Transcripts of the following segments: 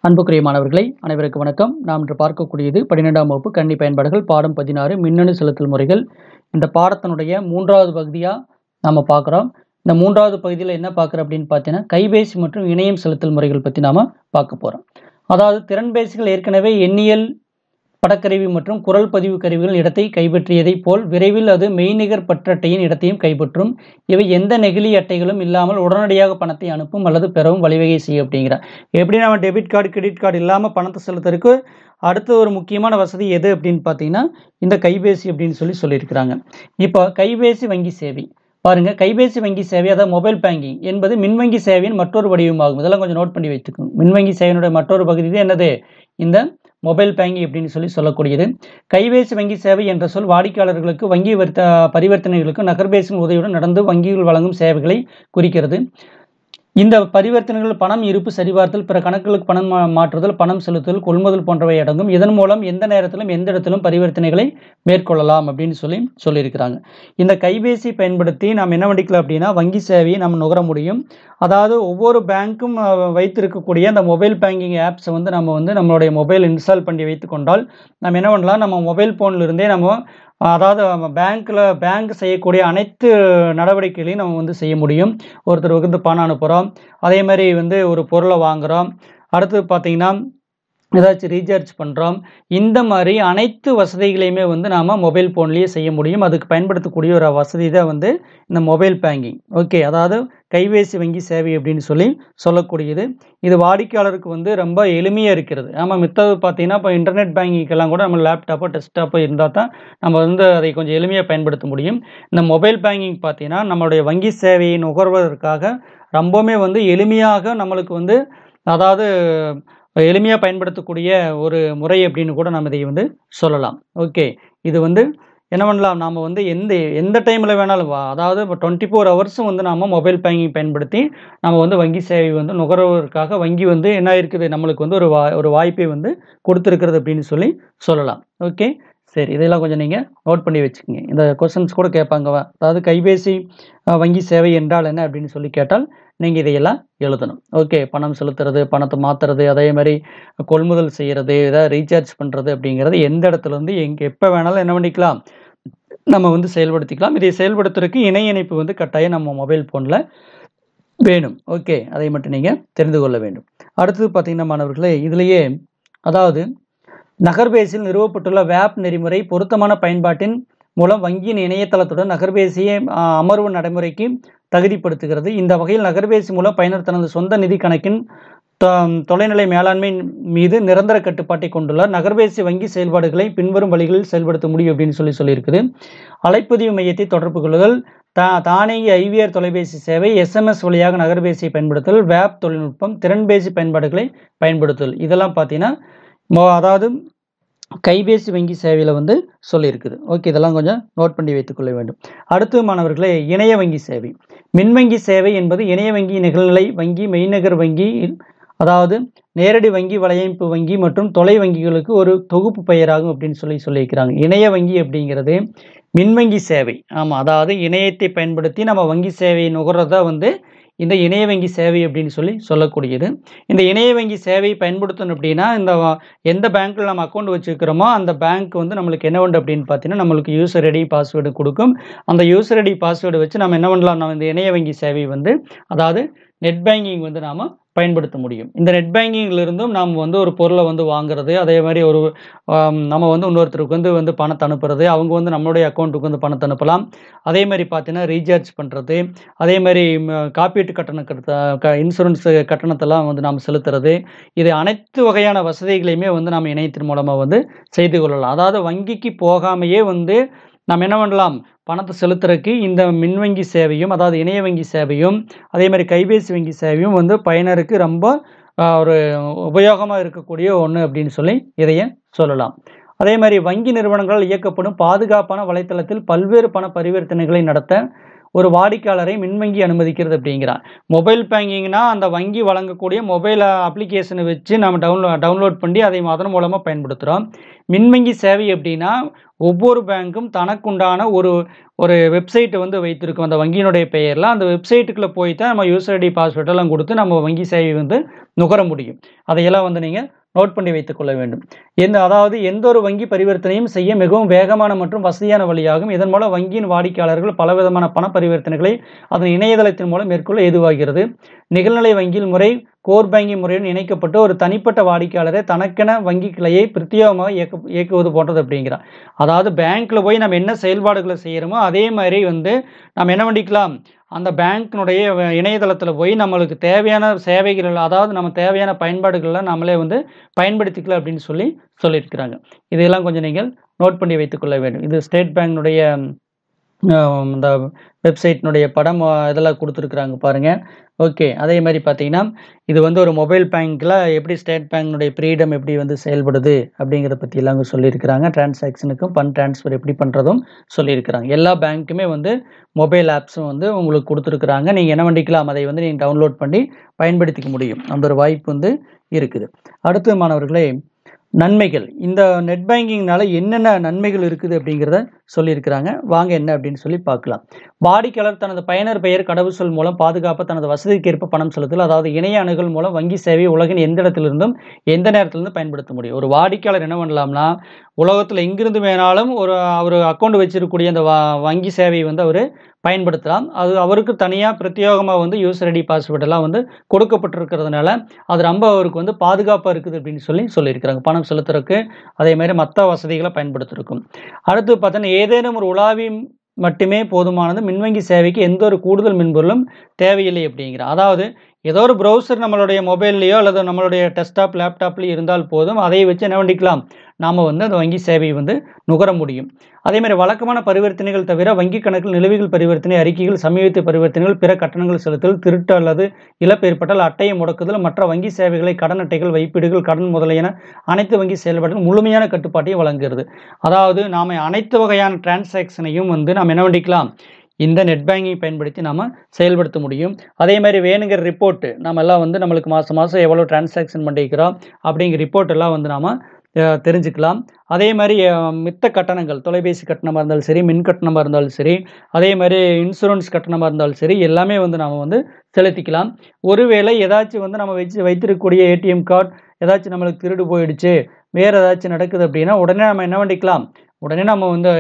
அன்புக்குரிய மாணவர்களே, அனைவருக்கும் வணக்கம். நாம் இன்று பார்க்கக்கூடியது 12ஆம் வகுப்பு கணினி பயன்பாடுகள் பாடம் 16 மின்னணு செலுத்தல் முறைகள். இந்த பாடத்தினுடைய 3வது பகுதியா நாம பார்க்குறோம். இந்த 3வது பகுதியில் என்ன பார்க்குறோம் அப்படின்னு பார்த்தீங்கன்னா, கைபேசி மற்றும் இணையம் செலுத்தல் முறைகள் பற்றி நாம பார்க்க போறோம். அதாவது திறன்பேசிகள் ஏற்கனவே எண்ணியல் படக்கருவி மற்றும் குரல் பதிவு கருவிகள் இடத்தை கைப்பற்றியதைப் போல் விரைவில் அது மெய்நிகர் பற்றட்டையின் இடத்தையும் கைப்பற்றும். இவை எந்த நெகிழி அட்டைகளும் இல்லாமல் உடனடியாக பணத்தை அனுப்பும் அல்லது பெறவும் வழிவகை செய்யும் அப்படிங்கிறார். எப்படி நம்ம டெபிட் கார்டு கிரெடிட் கார்டு இல்லாமல் பணத்தை செலுத்துறதுக்கு அடுத்த ஒரு முக்கியமான வசதி எது அப்படின்னு பார்த்தீங்கன்னா இந்த கைபேசி அப்படின்னு சொல்லியிருக்கிறாங்க. இப்போ கைபேசி வங்கி சேவை பாருங்க. கைபேசி வங்கி சேவை அதாவது மொபைல் பேங்கிங் என்பது மின்வங்கி சேவையின் மற்றொரு வடிவமாகும். இதெல்லாம் கொஞ்சம் நோட் பண்ணி வைத்துக்கோங்க. மின்வங்கி சேவையினுடைய மற்றொரு பகுதி தான் என்னது? இந்த மொபைல் பேங்கிங் அப்படின்னு சொல்லக்கூடியது. கைபேசி வங்கி சேவை என்ற சொல் வாடிக்கையாளர்களுக்கு வங்கி பரிவர்த்தனைகளுக்கு நகர்பேசியின் உதவியுடன் நடந்து வங்கிகள் வழங்கும் சேவைகளை குறிக்கிறது. இந்த பரிவர்த்தனைகள் பணம் இருப்பு சரிபார்த்தல், பிற கணக்குகளுக்கு பணம் மாற்றுதல், பணம் செலுத்துதல், கொள்முதல் போன்றவை அடங்கும். இதன் மூலம் எந்த நேரத்திலும் எந்த இடத்திலும் பரிவர்த்தனைகளை மேற்கொள்ளலாம் அப்படின்னு சொல்லியிருக்கிறாங்க. இந்த கைபேசி பயன்படுத்தி நாம் என்ன பண்ணிக்கலாம் அப்படின்னா வங்கி சேவையை நம்ம நுகர முடியும். அதாவது ஒவ்வொரு பேங்க்கும் வைத்திருக்கக்கூடிய அந்த மொபைல் பேங்கிங் ஆப்ஸை நம்ம நம்மளுடைய மொபைல் இன்ஸ்டால் பண்ணி வைத்து கொண்டால் நம்ம என்ன பண்ணலாம், நம்ம மொபைல் ஃபோன்ல இருந்தே நம்ம அதாவது பேங்க் செய்யக்கூடிய அனைத்து நடவடிக்கைகளையும் நம்ம செய்ய முடியும். ஒருத்தருக்கு பணம் அனுப்புகிறோம், அதே மாதிரி ஒரு பொருளை வாங்குகிறோம், அடுத்து பார்த்தீங்கன்னா ஏதாச்சும் ரீசார்ஜ் பண்ணுறோம். இந்த மாதிரி அனைத்து வசதிகளையுமே நாம் மொபைல் ஃபோன்லேயே செய்ய முடியும். அதுக்கு பயன்படுத்தக்கூடிய ஒரு வசதி தான் இந்த மொபைல் பேங்கிங். ஓகே, அதாவது கைபேசி வங்கி சேவை அப்படின்னு சொல்லக்கூடியது. இது வாடிக்கையாளருக்கு ரொம்ப எளிமையாக இருக்கிறது. மித்தது பார்த்தீங்கன்னா இப்போ இன்டர்நெட் பேங்கிங்கெல்லாம் கூட நம்ம லேப்டாப்போ டெஸ்க்டாப்போ இருந்தால் தான் நம்ம அதை கொஞ்சம் எளிமையாக பயன்படுத்த முடியும். இந்த மொபைல் பேங்கிங் பார்த்தீங்கன்னா நம்மளுடைய வங்கி சேவையை நுகர்வதற்காக ரொம்பவுமே எளிமையாக நம்மளுக்கு அதாவது எளிமையாக பயன்படுத்தக்கூடிய ஒரு முறை அப்படின்னு கூட நம்ம இதை சொல்லலாம். ஓகே, இது என்ன பண்ணலாம், நாம் எந்த டைமில் வேணாலும் அதாவது இப்போ 24 ஹவர்ஸும் நாம் மொபைல் பேங்கிங் பயன்படுத்தி நம்ம வங்கி சேவை நுகர்வதற்காக வங்கி என்ன இருக்குது நம்மளுக்கு ஒரு வாய்ப்பை கொடுத்துருக்கிறது அப்படின்னு சொல்லலாம். ஓகே, சரி, இதெல்லாம் கொஞ்சம் நீங்கள் நோட் பண்ணி வச்சுக்கோங்க. இந்த கொஸ்டின்ஸ் கூட கேட்பாங்க. அதாவது கைபேசி வங்கி சேவை என்றால் என்ன அப்படின்னு கேட்டால் நீங்கள் இதையெல்லாம் எழுதணும். ஓகே, பணம் செலுத்துறது, பணத்தை மாற்றுறது, அதே மாதிரி கொள்முதல் செய்கிறது, ஏதாவது ரீசார்ஜ் பண்ணுறது அப்படிங்கிறது எந்த இடத்துலேருந்து எப்போ வேணாலும் என்ன பண்ணிக்கலாம், நம்ம செயல்படுத்திக்கலாம். இதை செயல்படுத்துறதுக்கு இணைய இணைப்பு கட்டாயம் நம்ம மொபைல் ஃபோனில் வேணும். ஓகே, அதை மட்டும் நீங்கள் தெரிந்து கொள்ள வேண்டும். அடுத்தது பார்த்தீங்கன்னா மாணவர்களே, இதுலேயே அதாவது நகர்பேசியில் நிறுவப்பட்டுள்ள வேப் நெறிமுறை பொருத்தமான பயன்பாட்டின் மூலம் வங்கியின் இணையதளத்துடன் நகர்பேசியை அமர்வு நடைமுறைக்கு தகுதிப்படுத்துகிறது. இந்த வகையில் நகர்பேசி மூலம் பயனர் தனது சொந்த நிதி கணக்கின் தொலைநிலை மேலாண்மை மீது நிரந்தர கட்டுப்பாட்டை கொண்டுள்ளார். நகர்பேசி வங்கி செயல்பாடுகளை பின்வரும் வழிகளில் செயல்படுத்த முடியும் அப்படின்னு சொல்லியிருக்குது. அலைப்பதிவு மையத்தை தொடர்பு கொள்ளுதல், தானியங்கி ஐவிஆர் தொலைபேசி சேவை, எஸ்எம்எஸ் வழியாக நகர்பேசியை பயன்படுத்துதல், வேப் தொழில்நுட்பம், திறன்பேசி பயன்பாடுகளை பயன்படுத்துதல், இதெல்லாம் பார்த்தீங்கன்னா அதாவது கைபேசி வங்கி சேவையில் சொல்லியிருக்குது. ஓகே, இதெல்லாம் கொஞ்சம் நோட் பண்ணி வைத்துக்கொள்ள வேண்டும். அடுத்து மாணவர்களே, இணைய வங்கி சேவை. மின்வங்கி சேவை என்பது இணைய வங்கி, நிகழ்நிலை வங்கி, மெய்நிகர் வங்கி, அதாவது நேரடி வங்கி, வலையமைப்பு வங்கி மற்றும் தொலை வங்கிகளுக்கு ஒரு தொகுப்பு பெயராகும் அப்படின்னு சொல்லியிருக்கிறாங்க. இணைய வங்கி அப்படிங்கிறது மின்வங்கி சேவை. ஆமாம், அதாவது இணையத்தை பயன்படுத்தி நம்ம வங்கி சேவையை நுகர்றதா இந்த இணைய வங்கி சேவை அப்படின்னு சொல்லக்கூடியது. இந்த இணைய வங்கி சேவையை பயன்படுத்தணும் அப்படின்னா எந்த பேங்க்கில் நம்ம அக்கௌண்ட் வச்சுருக்கிறோமோ அந்த பேங்க் நம்மளுக்கு என்ன உண்டு அப்படின்னு பார்த்தீங்கன்னா நம்மளுக்கு யூசர் ஐடி பாஸ்வேர்டு கொடுக்கும். அந்த யூசர் ஐடி பாஸ்வேர்டு வச்சு நம்ம என்ன பண்ணலாம், நம்ம இந்த இணைய வங்கி சேவை அதாவது நெட் பேங்கிங் நாம் பயன்படுத்த முடியும். இந்த நெட் பேங்கிங்ல இருந்தும் நாம் ஒரு பொருளை வாங்குறது, அதே மாதிரி ஒரு நம்ம இன்னொருத்தருக்கு பணத்தை அனுப்புறது, அவங்க நம்மளுடைய அக்கௌண்ட்டுக்கு பணத்தை அனுப்பலாம். அதே மாதிரி பார்த்தீங்கன்னா ரீசார்ஜ் பண்ணுறது, அதே மாதிரி காப்பீட்டு கட்டணம் இன்சூரன்ஸ் கட்டணத்தெல்லாம் நாம் செலுத்துறது, இது அனைத்து வகையான வசதிகளையுமே நாம் இணையத்தின் மூலமாக செய்து கொள்ளலாம். அதாவது வங்கிக்கு போகாமையே நாம் என்ன பண்ணலாம், பணத்தை செலுத்துறதுக்கு இந்த மின்வங்கி சேவையும் அதாவது இணைய வங்கி சேவையும் அதே மாதிரி கைபேசி வங்கி சேவையும் பயனருக்கு ரொம்ப ஒரு உபயோகமாக இருக்கக்கூடிய ஒன்று அப்படின்னு இதையே சொல்லலாம். அதே மாதிரி வங்கி நிறுவனங்களால் இயக்கப்படும் பாதுகாப்பான வலைத்தளத்தில் பல்வேறு பண பரிவர்த்தனைகளை நடத்த ஒரு வாடிக்கையாளரை மின்வங்கி அனுமதிக்கிறது அப்படிங்கிறான். மொபைல் பேங்கிங்னா அந்த வங்கி வழங்கக்கூடிய மொபைல் அப்ளிகேஷனை வச்சு நம்ம டவுன்லோட் பண்ணி அதை அதன் மூலமாக பயன்படுத்துகிறோம். மின்வங்கி சேவை எப்படின்னா ஒவ்வொரு பேங்க்கும் தனக்குண்டான ஒரு ஒரு வெப்சைட்டை வந்து வைத்திருக்கும் அந்த வங்கியினுடைய பெயரில். அந்த வெப்சைட்டுக்குள்ளே போய் தான் நம்ம யூசர் ஐடி பாஸ்வேர்டெல்லாம் கொடுத்து நம்ம வங்கி சேவை வந்து நுகர முடியும். அதையெல்லாம் வந்து நீங்கள் நோட் பண்ணி வைத்துக் கொள்ள வேண்டும். அதாவது எந்த ஒரு வங்கி பரிவர்த்தனையும் செய்ய மிகவும் வேகமான மற்றும் வசதியான வழியாகும். இதன் மூலம் வங்கியின் வாடிக்கையாளர்கள் பலவிதமான பண பரிவர்த்தனைகளை அதன் இணையதளத்தின் மூலம் மேற்கொள்ள ஏதுவாகிறது. நிகழ்நிலை வங்கியில் முறை கோர் பேங்கிங் முறையுடன் இணைக்கப்பட்டு ஒரு தனிப்பட்ட வாடிக்கையாளரை தனக்கென வங்கி கிளையை பிரத்யேகமாக இயக்குவது போன்றது அப்படிங்கிறார். அதாவது பேங்க்ல போய் நம்ம என்ன செயல்பாடுகளை செய்யறோமோ அதே மாதிரி வந்து நம்ம என்ன பண்ணிக்கலாம், அந்த பேங்க்கினுடைய இணையதளத்தில் போய் நம்மளுக்கு தேவையான சேவைகள், அதாவது நம்ம தேவையான பயன்பாடுகள்லாம் நம்மளே வந்து பயன்படுத்திக்கலாம் அப்படின்னு சொல்லியிருக்கிறாங்க. இதையெல்லாம் கொஞ்சம் நீங்கள் நோட் பண்ணி வைத்துக்கொள்ள வேண்டும். இது ஸ்டேட் பேங்கினுடைய இந்த வெப்சைட்னுடைய படம் இதெல்லாம் கொடுத்துருக்குறாங்க பாருங்கள். ஓகே, அதே மாதிரி பார்த்தீங்கன்னா இது வந்து ஒரு மொபைல் பேங்க்கில் எப்படி ஸ்டேட் பேங்க்னுடைய ஃப்ரீடம் எப்படி வந்து செயல்படுது அப்படிங்கிறத பற்றி எல்லாம் சொல்லியிருக்கிறாங்க. டிரான்சாக்ஷனுக்கும் ஃபண்ட் ட்ரான்ஸ்ஃபர் எப்படி பண்ணுறதும் சொல்லியிருக்கிறாங்க. எல்லா பேங்க்குமே வந்து மொபைல் ஆப்ஸும் வந்து உங்களுக்கு கொடுத்துருக்குறாங்க. நீங்கள் என்ன பண்ணிக்கலாம், அதை வந்து நீங்கள் டவுன்லோட் பண்ணி பயன்படுத்திக்க முடியும். அந்த ஒரு வாய்ப்பு வந்து இருக்குது. அடுத்து மாணவர்களே, நன்மைகள். இந்த நெட் பேங்கிங்னால என்னென்ன நன்மைகள் இருக்குது அப்படிங்கிறத சொல்லியிருக்கிறாங்க. வாங்க என்ன அப்படின்னு சொல்லி பார்க்கலாம். வாடிக்கையாளர் தனது பயனர் பெயர் கடவுச்சொல் மூலம் பாதுகாப்பாக தனது வசதிக்கேற்ப பணம் செலுத்தல், அதாவது இணைய அணுகல் மூலம் வங்கி சேவை உலகின் எந்த இடத்திலிருந்தும் எந்த நேரத்திலிருந்து பயன்படுத்த முடியும். ஒரு வாடிக்கையாளர் என்ன பண்ணலாம்னா உலகத்தில் எங்கிருந்து வேணாலும் அவர் அக்கௌண்ட் வச்சிருக்கக்கூடிய அந்த வங்கி சேவையை வந்து அவர் பயன்படுத்தலாம். அது அவருக்கு தனியாக பிரத்யேகமாக வந்து யூசர் ஐடி பாஸ்வேர்டெல்லாம் வந்து கொடுக்கப்பட்டிருக்கிறதுனால அது ரொம்ப அவருக்கு வந்து பாதுகாப்பாக இருக்குது அப்படின்னு சொல்லியிருக்கிறாங்க. பணம் செலுத்துறதுக்கு அதே மாதிரி மற்ற வசதிகளை பயன்படுத்திருக்கும். அடுத்து பார்த்தோன்னா ஏதேனும் ஒரு உலாவி மட்டுமே போதுமானது. மின்வங்கி சேவைக்கு எந்த ஒரு கூடுதல் மென்பொருளும் தேவையில்லை அப்படிங்கிற. அதாவது ஏதோ ஒரு ப்ரௌசர் நம்மளுடைய மொபைல்லையோ அல்லது நம்மளுடைய டெஸ்க்டாப் லேப்டாப்லையோ இருந்தால் போதும். அதை வச்சு என்ன பண்ணிக்கலாம், நாம் வந்து அந்த வங்கி சேவையை வந்து நுகர முடியும். அதேமாதிரி வழக்கமான பரிவர்த்தனைகள் தவிர வங்கி கணக்கில் நிலுவைகள் பரிவர்த்தனை, அறிக்கைகள், சமீபத்திய பரிவர்த்தனைகள், பிற கட்டணங்கள் செலுத்தல், திருட்டு அல்லது இழப்பு ஏற்பட்டால் அட்டையை முடக்குதல், மற்ற வங்கி சேவைகளை, கடன் அட்டைகள், வைப்பீடுகள், கடன் முதலியன அனைத்து வங்கி செயல்பாடுகள் முழுமையான கட்டுப்பாட்டையும் வழங்குகிறது. அதாவது நாம் அனைத்து வகையான டிரான்சாக்ஷனையும் வந்து நாம் என்ன பண்ணிக்கலாம், இந்த நெட் பேங்கிங் பயன்படுத்தி நாம் செயல்படுத்த முடியும். அதே மாதிரி வேணுங்கிற ரிப்போர்ட்டு நம்ம எல்லாம் வந்து நம்மளுக்கு மாதம் எவ்வளோ டிரான்சாக்ஷன் பண்ணிக்கிறோம் அப்படிங்கிற ரிப்போர்ட் எல்லாம் வந்து நாம் தெரிஞ்சுக்கலாம். அதே மாதிரி மித்த கட்டணங்கள், தொலைபேசி கட்டணமாக இருந்தாலும் சரி, மின் கட்டணமாக இருந்தாலும் சரி, அதே மாதிரி இன்சூரன்ஸ் கட்டணமாக இருந்தாலும் சரி, எல்லாமே வந்து நாம் வந்து செலுத்திக்கலாம். ஒருவேளை ஏதாச்சும் வந்து நம்ம வைத்திருக்கக்கூடிய ஏடிஎம் கார்டு ஏதாச்சும் நம்மளுக்கு திருடு போயிடுச்சு, வேறு ஏதாச்சும் நடக்குது அப்படின்னா உடனே நம்ம என்ன பண்ணிக்கலாம், உடனே நம்ம வந்து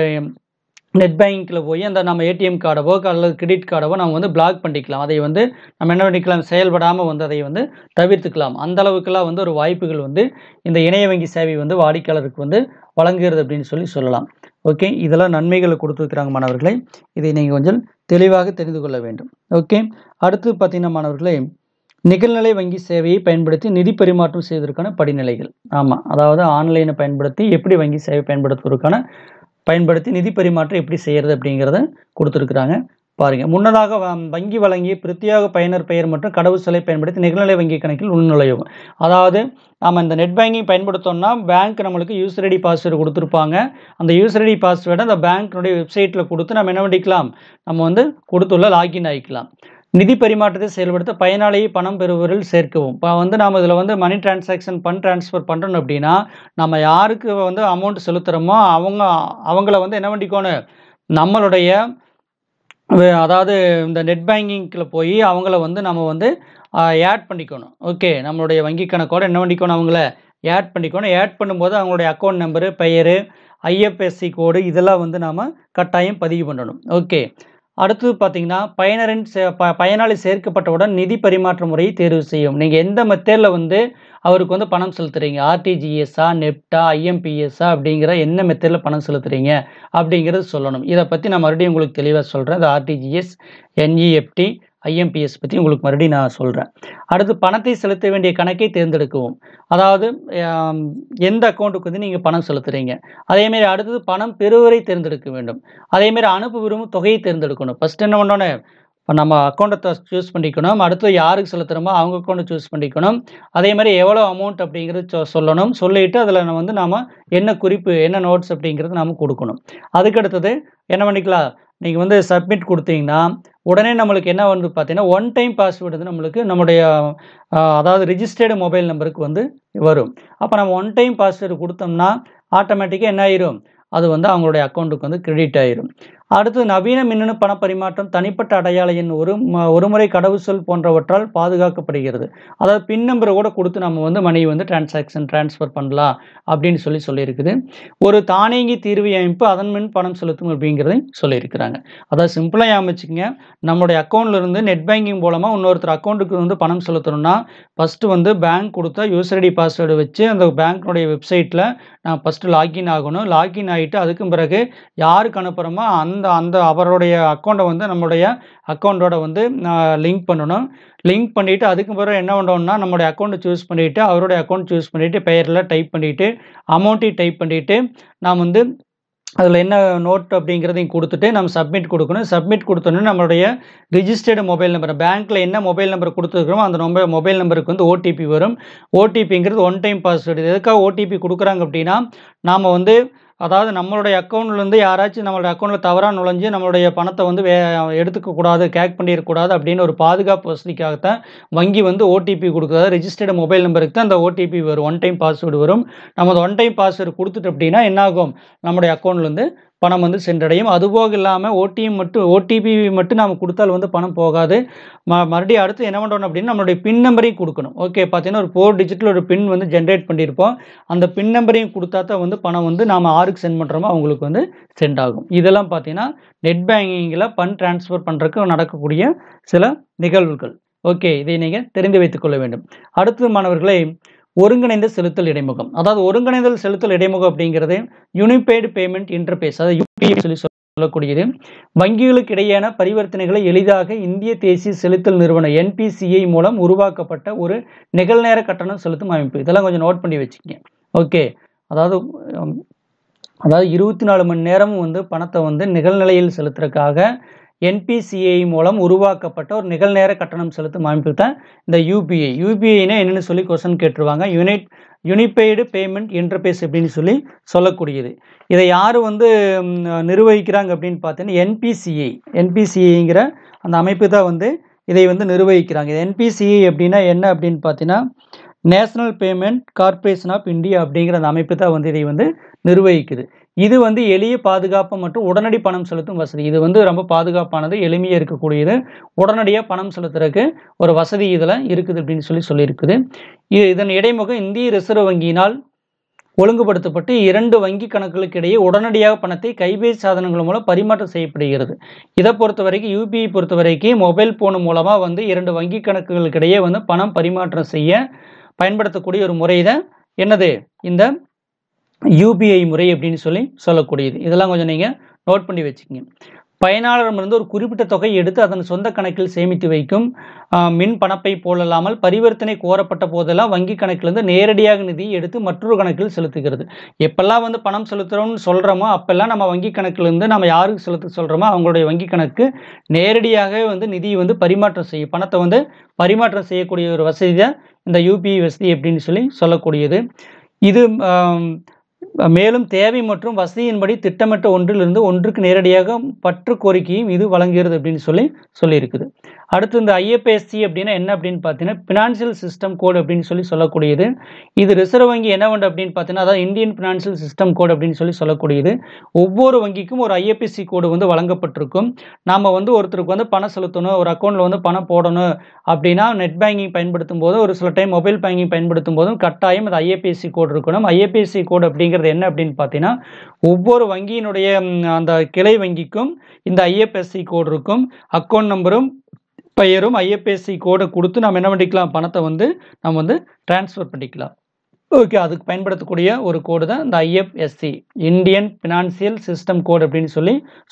நெட் பேங்கிங்கில் போய் அந்த நம்ம ஏடிஎம் கார்டவோ அல்லது கிரெடிட் கார்டவோ நம்ம வந்து பிளாக் பண்ணிக்கலாம். அதை வந்து நம்ம என்ன பண்ணிக்கலாம், செயல்படாமல் வந்து அதை வந்து தவிர்த்துக்கலாம். அந்த அளவுக்குலாம் வந்து ஒரு வாய்ப்புகள் வந்து இந்த இணைய வங்கி சேவை வந்து வாடிக்கையாளருக்கு வந்து வழங்குகிறது அப்படின்னு சொல்லலாம். ஓகே, இதெல்லாம் நன்மைகளை கொடுத்துருக்குறாங்க மாணவர்களே. இதை நீங்கள் கொஞ்சம் தெளிவாக தெரிந்து கொள்ள வேண்டும். ஓகே, அடுத்து பார்த்தீங்கன்னா மாணவர்களே, நிகழ்நிலை வங்கி சேவையை பயன்படுத்தி நிதி பரிமாற்றம் செய்வதற்கான படிநிலைகள். ஆமாம், அதாவது ஆன்லைனை பயன்படுத்தி எப்படி வங்கி சேவை பயன்படுத்தி நிதி பரிமாற்றம் எப்படி செய்கிறது அப்படிங்கிறத கொடுத்துருக்குறாங்க. பாருங்கள், முன்னதாக வங்கி வழங்கிய பிரத்யேக பயனர் பெயர் மற்றும் கடவுச்சொல்லை பயன்படுத்தி நிகழ்நிலை வங்கி கணக்கில் உள்நுழையும். அதாவது நம்ம இந்த நெட் பேங்கிங் பயன்படுத்தோம்னா பேங்க் நம்மளுக்கு யூசர் ஐடி பாஸ்வேர்டு கொடுத்துருப்பாங்க. அந்த யூசர் ஐடி பாஸ்வேர்டை அந்த பேங்க்கினுடைய வெப்சைட்டில் கொடுத்து நம்ம என்ன பண்ணிக்கலாம், நம்ம வந்து கொடுத்துள்ள லாகின் ஆகிக்கலாம். நிதி பரிமாற்றத்தை செயல்படுத்த பயனாளியை பணம் பெறுவதில் சேர்க்கவும். இப்போ வந்து நாம் இதில் வந்து மணி டிரான்சாக்ஷன் ஃபண்ட் ட்ரான்ஸ்ஃபர் பண்ணுறோம் அப்படின்னா நம்ம யாருக்கு வந்து அமௌண்ட் செலுத்துகிறோமோ அவங்கள வந்து என்ன பண்ணிக்கணும், நம்மளுடைய அதாவது இந்த நெட் பேங்கிங்கில் போய் அவங்கள வந்து நம்ம வந்து ஆட் பண்ணிக்கணும். ஓகே, நம்மளுடைய வங்கி கணக்கோடு என்ன பண்ணிக்கணும், அவங்கள ஆட் பண்ணிக்கணும். ஆட் பண்ணும்போது அவங்களுடைய அக்கௌண்ட் நம்பரு, பெயர், ஐஎஃப்எஸ்சி கோடு இதெல்லாம் வந்து நாம் கட்டாயம் பதிவு பண்ணணும். ஓகே, அடுத்தது பார்த்தீங்கன்னா பயனாளி சேர்க்கப்பட்டவுடன் நிதி பரிமாற்ற முறையை தேர்வு செய்யும். நீங்கள் எந்த மெத்தேடில் வந்து அவருக்கு வந்து பணம் செலுத்துறீங்க, ஆர்டிஜிஎஸ்ஸா, நெப்டா, ஐஎம்பிஎஸ்ஸா அப்படிங்கிற என்ன மெத்தேடில் பணம் செலுத்துறீங்க அப்படிங்கிறது சொல்லணும். இதை பற்றி நான் மறுபடியும் உங்களுக்கு தெளிவாக சொல்கிறேன். அது ஆர்டிஜிஎஸ், என்இஎஃப்டி, ஐஎம்பிஎஸ் பற்றி உங்களுக்கு மறுபடியும் நான் சொல்கிறேன். அடுத்து பணத்தை செலுத்த வேண்டிய கணக்கை தேர்ந்தெடுக்கவும். அதாவது எந்த அக்கௌண்ட்டுக்கு வந்து நீங்கள் பணம் செலுத்துகிறீங்க. அதேமாரி அடுத்தது பணம் பெறுவரை தேர்ந்தெடுக்க வேண்டும். அதேமாரி அனுப்ப விரும்பும் தொகையை தேர்ந்தெடுக்கணும். ஃபஸ்ட்டு என்ன பண்ணோன்னே இப்போ நம்ம அக்கௌண்ட்டை சூஸ் பண்ணிக்கணும். அடுத்து யாருக்கு செலுத்துகிறோமோ அவங்க அக்கௌண்ட்டை சூஸ் பண்ணிக்கணும். அதே மாதிரி எவ்வளோ அமௌண்ட் அப்படிங்கிறது சொல்லணும். சொல்லிவிட்டு அதில் நம்ம என்ன குறிப்பு, என்ன நோட்ஸ் அப்படிங்கிறது நாம் கொடுக்கணும். அதுக்கடுத்தது என்ன பண்ணிக்கலாம், நீங்கள் வந்து சப்மிட் கொடுத்தீங்கன்னா உடனே நம்மளுக்கு என்ன வந்து பார்த்தீங்கன்னா ஒன் டைம் பாஸ்வேர்டு வந்து நம்மளுக்கு நம்முடைய அதாவது ரிஜிஸ்டர்டு மொபைல் நம்பருக்கு வந்து வரும். அப்போ நம்ம ஒன் டைம் பாஸ்வேர்டு கொடுத்தோம்னா ஆட்டோமேட்டிக்காக என்ன ஆயிரும், அது வந்து அவங்களுடைய அக்கௌண்ட்டுக்கு வந்து கிரெடிட் ஆயிரும். அடுத்து நவீன மின்னணு பண பரிமாற்றம் தனிப்பட்ட அடையாள எண் ஒருமுறை கடவுச்சொல் போன்றவற்றால் பாதுகாக்கப்படுகிறது. அதாவது பின் நம்பரை கூட கொடுத்து நம்ம வந்து மணி வந்து ட்ரான்ஸ்ஃபர் பண்ணலாம் அப்படின்னு சொல்லியிருக்குது. ஒரு தானியங்கி தீர்வு அமைப்பு அதன் மின் பணம் செலுத்தும் அப்படிங்கிறதையும் சொல்லியிருக்கிறாங்க. அதாவது சிம்பிளாக அமைச்சுங்க, நம்மளுடைய அக்கௌண்ட்ல இருந்து நெட் பேங்கிங் மூலமாக இன்னொருத்தர் அக்கௌண்ட்டுக்கு வந்து பணம் செலுத்தணும்னா ஃபஸ்ட்டு வந்து பேங்க் கொடுத்த யூசர் ஐடி பாஸ்வேர்டு வச்சு அந்த பேங்க்னுடைய வெப்சைட்டில் நான் ஃபஸ்ட்டு லாகின் ஆகணும். லாகின் ஆகிட்டு அதுக்கும் பிறகு யாருக்கு அனுப்புகிறோமோ அந்த அவருடைய அக்கௌண்ட்டை வந்து நம்மளுடைய அக்கௌண்ட்டோட வந்து லிங்க் பண்ணணும். லிங்க் பண்ணிவிட்டு அதுக்கு பிறகு என்ன பண்ணணும்னா நம்மளுடைய அக்கௌண்ட்டை சூஸ் பண்ணிவிட்டு அவருடைய அக்கௌண்ட் சூஸ் பண்ணிவிட்டு பெயரில் டைப் பண்ணிவிட்டு அமௌண்ட்டையும் டைப் பண்ணிவிட்டு நாம் வந்து அதில் என்ன நோட் அப்படிங்கிறதையும் கொடுத்துட்டு நம்ம சப்மிட் கொடுக்கணும். சப்மிட் கொடுத்தோன்னே நம்மளுடைய ரிஜிஸ்டர்டு மொபைல் நம்பர் பேங்க்கில் என்ன மொபைல் நம்பர் கொடுத்துருக்கிறோமோ அந்த மொபைல் நம்பருக்கு வந்து ஓடிபி வரும். ஓடிபிங்கிறது ஒன் டைம் பாஸ்வேர்டு. எதுக்காக ஓடிபி கொடுக்குறாங்க அப்படின்னா நாம் வந்து அதாவது நம்மளுடைய அக்கௌண்ட்லேருந்து யாராச்சும் நம்மளுடைய அக்கௌண்ட்டில் தவறாக நுழைஞ்சு நம்மளுடைய பணத்தை வந்து எடுத்துக்கக்கூடாது, கேக் பண்ணிடக்கூடாது அப்படின்னு ஒரு பாதுகாப்பு வசதிக்காகத்தான் வங்கி வந்து ஓடிபி கொடுக்குறது. ரெஜிஸ்டர்டு மொபைல் நம்பருக்கு தான் அந்த ஓடிபி வரும், ஒன் டைம் பாஸ்வேர்டு வரும். நம்ம அந்த ஒன் டைம் பாஸ்வேர்டு கொடுத்துட்டு அப்படின்னா என்னாகும், நம்முடைய அக்கௌண்ட்லேருந்து பணம் வந்து சென்றடையும். அதுபோக இல்லாமல் ஓடிபி மட்டும் நாம் கொடுத்தால் வந்து பணம் போகாது. மறுபடியும் அடுத்து என்ன பண்ணுறோம் அப்படின்னா நம்மளுடைய பின் நம்பரையும் கொடுக்கணும். ஓகே, பார்த்தீங்கன்னா ஒரு 4 டிஜிட்டில் ஒரு பின் வந்து ஜென்ரேட் பண்ணியிருப்போம். அந்த பின் நம்பரையும் கொடுத்தா தான் வந்து பணம் வந்து நாம் யாருக்கு சென்ட் பண்ணுறோமோ அவங்களுக்கு வந்து சென்ட் ஆகும். இதெல்லாம் பார்த்தீங்கன்னா நெட் பேங்கிங்கில் ஃபண்ட் ட்ரான்ஸ்ஃபர் பண்ணுறதுக்கு நடக்கக்கூடிய சில நிகழ்வுகள். ஓகே, இதை நீங்கள் தெரிந்து வைத்துக் கொள்ள வேண்டும். அடுத்து மாணவர்களே, ஒருங்கிணைந்த செலுத்தல் இடைமுகம். அதாவது ஒருங்கிணைந்த செலுத்தல் இடைமுகம் அப்படிங்கிறது யூனிஃபைடு பேமெண்ட் இன்டர்ஃபேஸ், அதாவது யூபிஐ சொல்லக்கூடியது. வங்கிகளுக்கு இடையேயான பரிவர்த்தனைகளை எளிதாக இந்திய தேசிய செலுத்தல் நிறுவனம் என்பிசிஐ மூலம் உருவாக்கப்பட்ட ஒரு நிகழ்நேர கட்டணம் செலுத்தும் அமைப்பு. இதெல்லாம் கொஞ்சம் நோட் பண்ணி வச்சுக்கங்க. ஓகே, அதாவது 24 மணி நேரமும் வந்து பணத்தை வந்து நிகழ்நிலையில் செலுத்துறதுக்காக என்பிசிஐ மூலம் உருவாக்கப்பட்ட ஒரு நிகழ்நேர கட்டணம் செலுத்தும் அமைப்பு தான் இந்த யூபிஐ. யூபிஐனா என்னென்னு சொல்லி கொஸ்டின் கேட்டுருவாங்க. யூனிஃபைடு பேமெண்ட் இன்டர்ஃபேஸ் அப்படின்னு சொல்லக்கூடியது. இதை யார் வந்து நிர்வகிக்கிறாங்க அப்படின்னு பார்த்தீங்கன்னா என்பிசிஐங்கிற அந்த அமைப்பு தான் வந்து இதை வந்து நிர்வகிக்கிறாங்க. இது என்பிசிஐ அப்படின்னா என்ன அப்படின்னு பார்த்தீங்கன்னா national payment corporation of India அப்படிங்கிற அந்த அமைப்பு தான் வந்து இதை வந்து நிர்வகிக்குது. இது வந்து எளிய பாதுகாப்பு மற்றும் உடனடி பணம் செலுத்தும் வசதி. இது வந்து ரொம்ப பாதுகாப்பானது, எளிமையாக இருக்கக்கூடியது, உடனடியாக பணம் செலுத்துறதுக்கு ஒரு வசதி இதில் இருக்குது அப்படின்னு சொல்லியிருக்குது. இதன் இடைமுகம் இந்திய ரிசர்வ் வங்கியினால் ஒழுங்குபடுத்தப்பட்டு 2 வங்கி கணக்குகளுக்கு இடையே உடனடியாக பணத்தை கைபேசி சாதனங்கள் மூலம் பரிமாற்றம் செய்யப்படுகிறது. இதை பொறுத்த வரைக்கும் யூபிஐ பொறுத்த வரைக்கும் மொபைல் போன் மூலமாக வந்து 2 வங்கி கணக்குகளுக்கு இடையே வந்து பணம் பரிமாற்றம் செய்ய பயன்படுத்தக்கூடிய ஒரு முறை தான் என்னது, இந்த யூபிஐ முறை அப்படின்னு சொல்லக்கூடியது. இதெல்லாம் கொஞ்சம் நீங்கள் நோட் பண்ணி வச்சுக்கோங்க. பயனாளரிடமிருந்து ஒரு குறிப்பிட்ட தொகை எடுத்து அதன் சொந்த கணக்கில் சேமித்து வைக்கும் மின் பணப்பை போலல்லாமல் பரிவர்த்தனை கோரப்பட்ட போதெல்லாம் வங்கி கணக்கிலிருந்து நேரடியாக நிதியை எடுத்து மற்றொரு கணக்கில் செலுத்துகிறது. எப்பெல்லாம் வந்து பணம் செலுத்துகிறோம்னு சொல்கிறோமோ அப்பெல்லாம் நம்ம வங்கி கணக்கிலிருந்து நம்ம யாருக்கு செலுத்த சொல்கிறோமோ அவங்களுடைய வங்கி கணக்கு நேரடியாக வந்து நிதியை வந்து பரிமாற்றம் செய்யும், பணத்தை வந்து பரிமாற்றம் செய்யக்கூடிய ஒரு வசதி தான் இந்த யூபிஐ வசதி அப்படின்னு சொல்லக்கூடியது. இது மேலும் தேவை மற்றும் வசதியின்படி திட்டமிட்ட ஒன்றிலிருந்து ஒன்றுக்கு நேரடியாக பற்று கோரிக்கையும் இது வழங்குகிறது அப்படின்னு சொல்லியிருக்குது. அடுத்து இந்த ஐஎஃப்எஸ்சி அப்படின்னா என்ன அப்படின்னு பார்த்தீங்கன்னா ஃபினான்ஷியல் சிஸ்டம் கோடு அப்படின்னு சொல்லக்கூடியது. இது ரிசர்வ் வங்கி என்ன பண்ணுது அப்படின்னு பார்த்தீங்கன்னா அதாவது இந்தியன் ஃபினான்ஷியல் சிஸ்டம் கோடு அப்படின்னு சொல்லக்கூடியது. ஒவ்வொரு வங்கிக்கும் ஒரு ஐஎஃப்எஸ்சி கோடு வந்து வழங்கப்பட்டிருக்கும். நாம் வந்து ஒருத்தருக்கு வந்து பணம் செலுத்தணும், ஒரு அக்கௌண்ட்டில் வந்து பணம் போடணும் அப்படின்னா நெட் பேங்கிங் பயன்படுத்தும் போது ஒரு சில டைம் மொபைல் பேங்கிங் பயன்படுத்தும் போதும் கட்டாயம் அது ஐஎஃப்எஸ்சி கோடு இருக்கணும். ஐஎஃப்எஸ்சி கோடு அப்படிங்கிறது என்ன அப்படின்னு பார்த்தீங்கன்னா ஒவ்வொரு வங்கியினுடைய அந்த கிளை வங்கிக்கும் இந்த ஐஎஃப்எஸ்சி கோடு இருக்கும். அக்கௌண்ட் நம்பரும் பெயரும் ஐஎஃப்எஸ்சி கோடை கொடுத்து நம்ம என்ன பண்ணிக்கலாம், பணத்தை வந்து நம்ம வந்து டிரான்ஸ்ஃபர் பண்ணிக்கலாம். ஓகே, அதுக்கு பயன்படுத்தக்கூடிய ஒரு கோடு தான் இந்த IFSC, Indian financial system code அப்படின்னு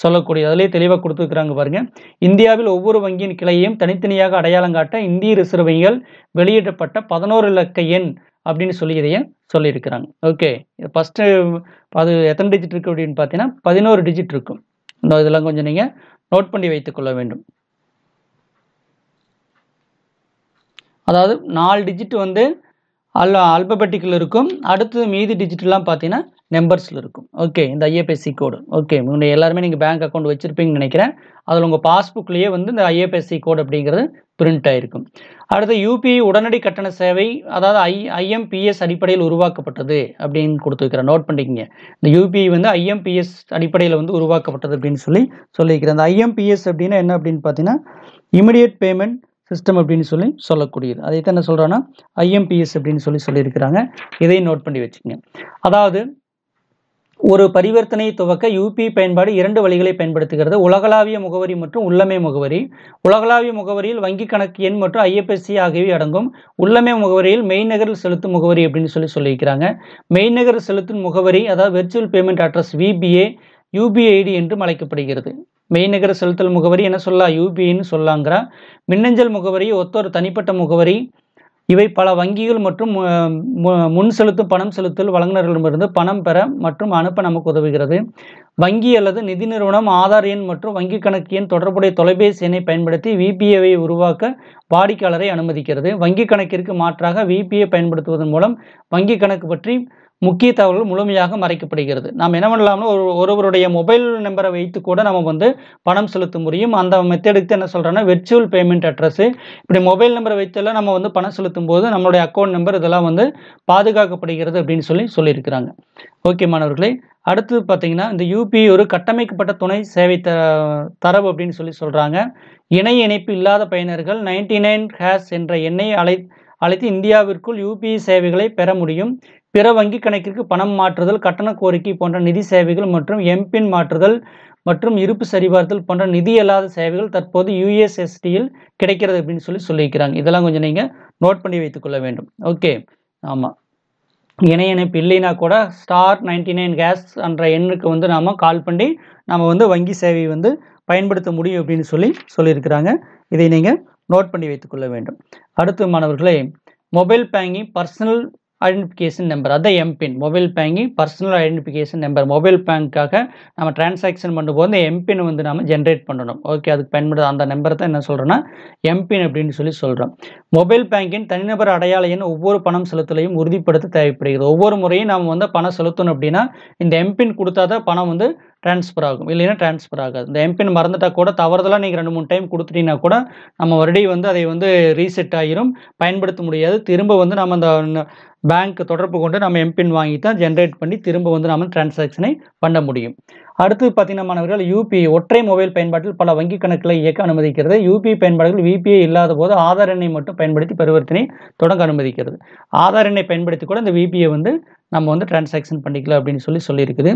சொல்லக்கூடிய. அதிலேயே தெளிவாக கொடுத்துருக்குறாங்க பாருங்க. இந்தியாவில் ஒவ்வொரு வங்கியின் கிளையையும் தனித்தனியாக அடையாளம் காட்ட இந்திய ரிசர்வ் வங்கிகள் வெளியிடப்பட்ட 11 இலக்க எண் அப்படின்னு இதையே சொல்லியிருக்கிறாங்க. ஓகே, ஃபஸ்ட்டு அது எத்தனை டிஜிட் இருக்குது அப்படின்னு பார்த்தீங்கன்னா 11 டிஜிட் இருக்கும். இதெல்லாம் கொஞ்சம் நீங்கள் நோட் பண்ணி வைத்துக்கொள்ள வேண்டும். அதாவது 4 டிஜிட் வந்து ஆல்பபெட்டிக்கில் இருக்கும். அடுத்து மீதி டிஜிட்லாம் பார்த்தீங்கன்னா நம்பர்ஸில் இருக்கும். ஓகே, இந்த ஐஎஃப்எஸ்சி கோடு. ஓகே, முன்னே எல்லாருமே நீங்கள் பேங்க் அக்கௌண்ட் வச்சுருப்பீங்கன்னு நினைக்கிறேன். அதில் உங்கள் பாஸ்புக்லேயே வந்து இந்த ஐஎஃப்எஸ்சி கோடு அப்படிங்கிறது பிரிண்ட் ஆகிருக்கும். அடுத்து யூபிஐ உடனடி கட்டண சேவை, அதாவது ஐஎம்பிஎஸ் அடிப்படையில் உருவாக்கப்பட்டது அப்படின்னு கொடுத்துருக்கிறேன். நோட் பண்ணிக்கங்க. இந்த யூபிஐ வந்து ஐஎம்பிஎஸ் அடிப்படையில் வந்து உருவாக்கப்பட்டது அப்படின்னு சொல்லியிருக்கிறேன். அந்த ஐஎம்பிஎஸ் அப்படின்னா என்ன அப்படின்னு பார்த்தீங்கன்னா இமிடியேட் பேமெண்ட் சிஸ்டம் அப்படின்னு சொல்லக்கூடியது. அதை தான் என்ன சொல்கிறேன்னா ஐஎம்பிஎஸ் அப்படின்னு சொல்லியிருக்கிறாங்க. இதையும் நோட் பண்ணி வச்சுக்கோங்க. அதாவது ஒரு பரிவர்த்தனையை துவக்க யூபிஐ பயன்பாடு 2 வழிகளை பயன்படுத்துகிறது. உலகளாவிய முகவரி மற்றும் உள்ளமை முகவரி. உலகளாவிய முகவரியில் வங்கி கணக்கு எண் மற்றும் ஐஎஃப்எஸ்சி ஆகியவை அடங்கும். உள்ளமை முகவரியில் மெய்நகரில் செலுத்தும் முகவரி அப்படின்னு சொல்லியிருக்கிறாங்க. மெய்நகர் செலுத்தும் முகவரி, அதாவது virtual payment address VBA, UPI ID என்றும் அழைக்கப்படுகிறது. மெய்நகர செலுத்தல் முகவரி என்ன சொல்லலாம், யூபிஐன்னு சொல்லாங்கிற. மின்னஞ்சல் முகவரி ஒத்தொரு தனிப்பட்ட முகவரி. இவை பல வங்கிகள் மற்றும் முன் செலுத்தும் பணம் செலுத்தல் வழங்குநர்களிடமிருந்து பணம் பெற மற்றும் அனுப்ப நமக்கு உதவுகிறது. வங்கி அல்லது நிதி நிறுவனம் ஆதார் எண் மற்றும் வங்கி கணக்கு எண் தொடர்புடைய தொலைபேசி எண்ணை பயன்படுத்தி விபிஏவை உருவாக்க வாடிக்கையாளரை அனுமதிக்கிறது. வங்கி கணக்கிற்கு மாற்றாக விபிஏ பயன்படுத்துவதன் மூலம் வங்கி கணக்கு பற்றி முக்கிய தகவல்கள் முழுமையாக மறைக்கப்படுகிறது. நாம் என்ன பண்ணலாம்னா ஒருவருடைய மொபைல் நம்பரை வைத்து கூட நம்ம வந்து பணம் செலுத்த முடியும். அந்த மெத்தடுக்கு என்ன சொல்கிறேன்னா வெர்ச்சுவல் பேமெண்ட் அட்ரஸ். இப்படி மொபைல் நம்பரை வைத்தெல்லாம் நம்ம வந்து பணம் செலுத்தும் போது நம்மளுடைய அக்கௌண்ட் நம்பர் இதெல்லாம் வந்து பாதுகாக்கப்படுகிறது அப்படின்னு சொல்லியிருக்கிறாங்க. ஓகே மாணவர்களே, அடுத்து பார்த்தீங்கன்னா இந்த யூபிஐ ஒரு கட்டமைக்கப்பட்ட துணை சேவை தரவு அப்படின்னு சொல்கிறாங்க. இணைய இணைப்பு இல்லாத பயனர்கள் 99# என்ற எண்ணை அழைத்து இந்தியாவிற்குள் யூபிஐ சேவைகளை பெற முடியும். பிற வங்கி கணக்கிற்கு பணம் மாற்றுதல், கட்டண கோரிக்கை போன்ற நிதி சேவைகள் மற்றும் எம்பின் மாற்றுதல் மற்றும் இருப்பு சரிபார்த்தல் போன்ற நிதி அல்லாத சேவைகள் தற்போது யூஎஸ்எஸ்டியில் கிடைக்கிறது அப்படின்னு சொல்லியிருக்கிறாங்க. இதெல்லாம் கொஞ்சம் நீங்கள் நோட் பண்ணி வைத்துக்கொள்ள வேண்டும். ஓகே, ஆமாம், இணைய இணைப்பு இல்லைன்னா கூட *99# என்ற எண்ணுக்கு வந்து நாம் கால் பண்ணி நம்ம வந்து வங்கி சேவை வந்து பயன்படுத்த முடியும் அப்படின்னு சொல்லியிருக்கிறாங்க. இதை நீங்கள் நோட் பண்ணி வைத்துக்கொள்ள வேண்டும். அடுத்து மாணவர்களே, mobile banking personal identification number, அதான் MPIN. Mobile banking personal identification number. Mobile பேங்க்காக நம்ம டிரான்சாக்ஷன் பண்ணும்போது இந்த எம்பின் வந்து நம்ம ஜென்ரேட் பண்ணணும். ஓகே, அதுக்கு பயன்படுத்த அந்த நம்பரை தான் என்ன சொல்கிறோன்னா எம்பின் அப்படின்னு சொல்கிறோம். மொபைல் பேங்கின் தனிநபர் அடையாள எண் ஒவ்வொரு பணம் செலுத்தலையும் உறுதிப்படுத்த தேவைப்படுகிறது. ஒவ்வொரு முறையும் நம்ம வந்து பணம் செலுத்தணும் அப்படின்னா இந்த எம்பின் கொடுத்தா தான் பணம் வந்து ட்ரான்ஸ்ஃபர் ஆகும், இல்லைன்னா ட்ரான்ஸ்ஃபர் ஆகாது. இந்த எம்பின் மறந்துட்டால் கூட தவறுதலாக நீங்கள் 2-3 டைம் கொடுத்துட்டீங்கன்னா கூட நம்ம மறுபடியும் வந்து அதை வந்து ரீசெட் ஆகிரும், பயன்படுத்த முடியாது. திரும்ப வந்து நம்ம அந்த பேங்க் தொடர்பு கொண்டு நம்ம எம்பின் வாங்கி தான் ஜென்ரேட் பண்ணி திரும்ப வந்து நம்ம டிரான்சாக்ஷனை பண்ண முடியும். அடுத்து பார்த்தீங்கன்னா மாணவர்கள், யூபிஐ ஒற்றை மொபைல் பயன்பாட்டில் பல வங்கி கணக்குகளை இயக்க அனுமதிக்கிறது. யூபிஐ பயன்பாடுகள் விபிஐ இல்லாத போது ஆதார் எண்ணை மட்டும் பயன்படுத்தி பரிவர்த்தனை தொடங்க அனுமதிக்கிறது. ஆதார் எண்ணை பயன்படுத்தி கூட இந்த விபிஐ வந்து நம்ம வந்து டிரான்சாக்ஷன் பண்ணிக்கலாம் அப்படின்னு சொல்லியிருக்குது.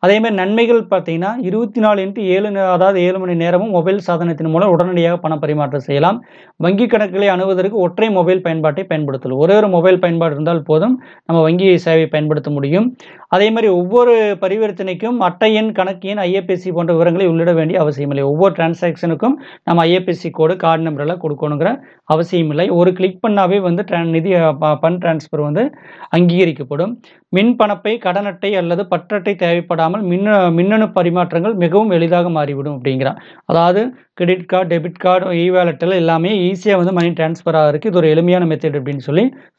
அதேமாதிரி நன்மைகள் பார்த்தீங்கன்னா 24x7, அதாவது 7 மணி நேரமும் மொபைல் சாதனத்தின் மூலம் உடனடியாக பண பரிமாற்றம் செய்யலாம். வங்கி கணக்குகளை அணுவதற்கு ஒற்றை மொபைல் பயன்பாட்டை பயன்படுத்தலாம். ஒரே ஒரு மொபைல் பயன்பாடு இருந்தால் போதும் நம்ம வங்கி சேவை பயன்படுத்த முடியும். அதே மாதிரி ஒவ்வொரு பரிவர்த்தனைக்கும் அட்டை எண், கணக்கு எண், ஐஎஃப்எஸ்சி போன்ற விவரங்களை உள்ளிட வேண்டிய அவசியமில்லை. ஒவ்வொரு டிரான்சாக்ஷனுக்கும் நம்ம ஐஎஃப்எஸ்சி கோடு, கார்டு நம்பர் எல்லாம் கொடுக்கணுங்கிற அவசியம் இல்லை. ஒரு கிளிக் பண்ணாவே வந்து நிதி பண் டிரான்ஸ்ஃபர் வந்து அங்கீகரிக்கப்படும். மின் பணப்பை, கடன் அட்டை அல்லது பற்றட்டை தேவைப்படாமல் மின்னணு பரிமாற்றங்கள் மிகவும் எளிதாக மாறிவிடும் அப்படிங்கிறான். அதாவது கிரெடிட் கார்டு, டெபிட் கார்டு, இ-வாலெட்டில் எல்லாமே ஈஸியாக வந்து மணி டிரான்ஸ்ஃபர் ஆகிறதுக்கு இது ஒரு எளிமையான மெத்தட் அப்படின்னு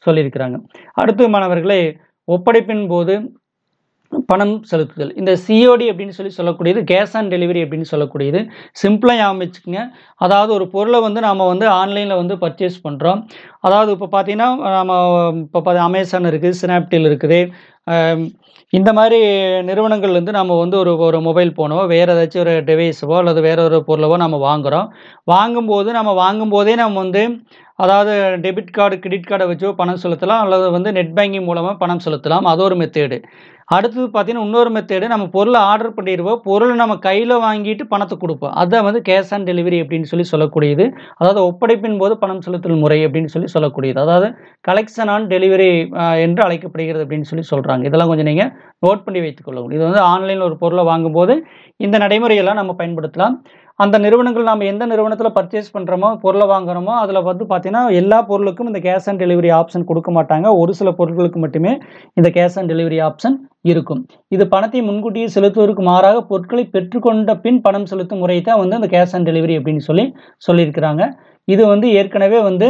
சொல்லியிருக்கிறாங்க. அடுத்து மாணவர்களே, ஒப்படைப்பின் போது பணம் செலுத்துதல். இந்த சிஓடி அப்படின்னு சொல்லக்கூடியது கேஷ் ஆன் டெலிவரி அப்படின்னு சொல்லக்கூடியது. சிம்பிளாக ஞாபகம் வச்சுக்கோங்க. அதாவது ஒரு பொருளை வந்து நாம் வந்து ஆன்லைனில் வந்து பர்ச்சேஸ் பண்ணுறோம். அதாவது இப்போ பார்த்தீங்கன்னா நம்ம இப்போ அமேசான் இருக்குது, ஸ்னாப்டீல் இருக்குது. இந்த மாதிரி நிறுவனங்கள்லேருந்து நம்ம வந்து ஒரு மொபைல் ஃபோனோ வேறு ஏதாச்சும் ஒரு டிவைஸோ அல்லது வேற ஒரு பொருளவோ நம்ம வாங்குகிறோம். வாங்கும்போதே நம்ம வந்து அதாவது டெபிட் கார்டு, கிரெடிட் கார்டை வச்சோ பணம் செலுத்தலாம், அல்லது வந்து நெட் பேங்கிங் மூலமாக பணம் செலுத்தலாம். அது ஒரு மெத்தேடு. அடுத்தது பார்த்தீங்கன்னா இன்னொரு மெத்தேடு, நம்ம பொருளை ஆர்டர் பண்ணிடுவோம், பொருளை நம்ம கையில் வாங்கிட்டு பணத்தை கொடுப்போம். அதுதான் வந்து கேஷ் ஆன் டெலிவரி அப்படின்னு சொல்லக்கூடியது. அதாவது ஒப்படைப்பின் போது பணம் செலுத்தல் முறை அப்படின்னு சொல்லக்கூடியது. அதாவது கலெக்ஷன் ஆன் டெலிவரி என்று அழைக்கப்படுகிறது அப்படின்னு சொல்கிறாங்க. இதெல்லாம் கொஞ்சம் நீங்கள் நோட் பண்ணி வைத்துக்கொள்ளவும். இது வந்து ஆன்லைனில் ஒரு பொருளை வாங்கும்போது இந்த நடைமுறையெல்லாம் நம்ம பயன்படுத்தலாம். அந்த நிறுவனங்கள் நம்ம எந்த நிறுவனத்தில் பர்ச்சேஸ் பண்ணுறோமோ, பொருளை வாங்குகிறோமோ, அதில் வந்து பார்த்தீங்கன்னா எல்லா பொருளுக்கும் இந்த கேஷ் ஆன் டெலிவரி ஆப்ஷன் கொடுக்க மாட்டாங்க. ஒரு சில பொருட்களுக்கு மட்டுமே இந்த கேஷ் ஆன் டெலிவரி ஆப்ஷன் இருக்கும். இது பணத்தை முன்கூட்டியே செலுத்துவதற்கு மாறாக பொருட்களை பெற்றுக்கொண்ட பின் பணம் செலுத்தும் முறை தான் வந்து அந்த கேஷ் ஆன் டெலிவரி அப்படின்னு சொல்லியிருக்கிறாங்க. இது வந்து ஏற்கனவே வந்து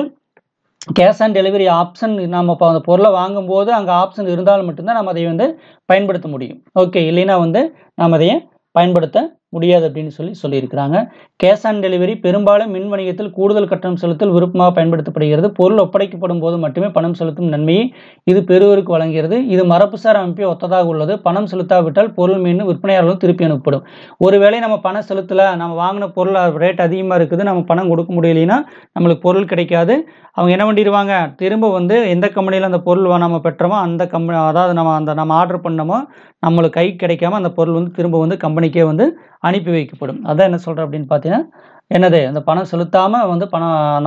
கேஷ் ஆன் டெலிவரி ஆப்ஷன் நம்ம இப்போ அந்த பொருளை வாங்கும்போது அங்கே ஆப்ஷன் இருந்தால் மட்டும்தான் நம்ம அதை வந்து பயன்படுத்த முடியும். ஓகே, இல்லைன்னா வந்து நாம் அதையே பயன்படுத்த முடியாது அப்படின்னு சொல்லியிருக்கிறாங்க. கேஷ் ஆன் டெலிவரி பெரும்பாலும் மின் வணிகத்தில் கூடுதல் கட்டணம் செலுத்தல் விருப்பமாக பயன்படுத்தப்படுகிறது. பொருள் ஒப்படைக்கப்படும் போது மட்டுமே பணம் செலுத்தும் நன்மையை இது பெறுவோருக்கு வழங்குகிறது. இது மரபுசார் அமைப்பை ஒத்ததாக உள்ளது. பணம் செலுத்தாவிட்டால் பொருள் மீண்டும் விற்பனையாளர்களும் திருப்பி அனுப்பப்படும். ஒருவேளை நம்ம பணம் செலுத்தலை, நம்ம வாங்கின பொருள் ரேட் அதிகமாக இருக்குது, நம்ம பணம் கொடுக்க முடியலைன்னா நம்மளுக்கு பொருள் கிடைக்காது. அவங்க என்ன பண்ணிடுவாங்க, திரும்ப வந்து எந்த கம்பெனியில் அந்த பொருள் நம்ம பெற்றோமோ அந்த கம்பெனி, அதாவது நம்ம ஆர்டர் பண்ணமோ நம்மளுக்கு கை கிடைக்காம அந்த பொருள் வந்து திரும்ப வந்து கம்பெனிக்கே வந்து அனுப்பி வைக்கப்படும். அதான் என்ன சொல்கிறேன் அப்படின்னு பார்த்தீங்கன்னா, என்னது அந்த பணம் செலுத்தாமல் வந்து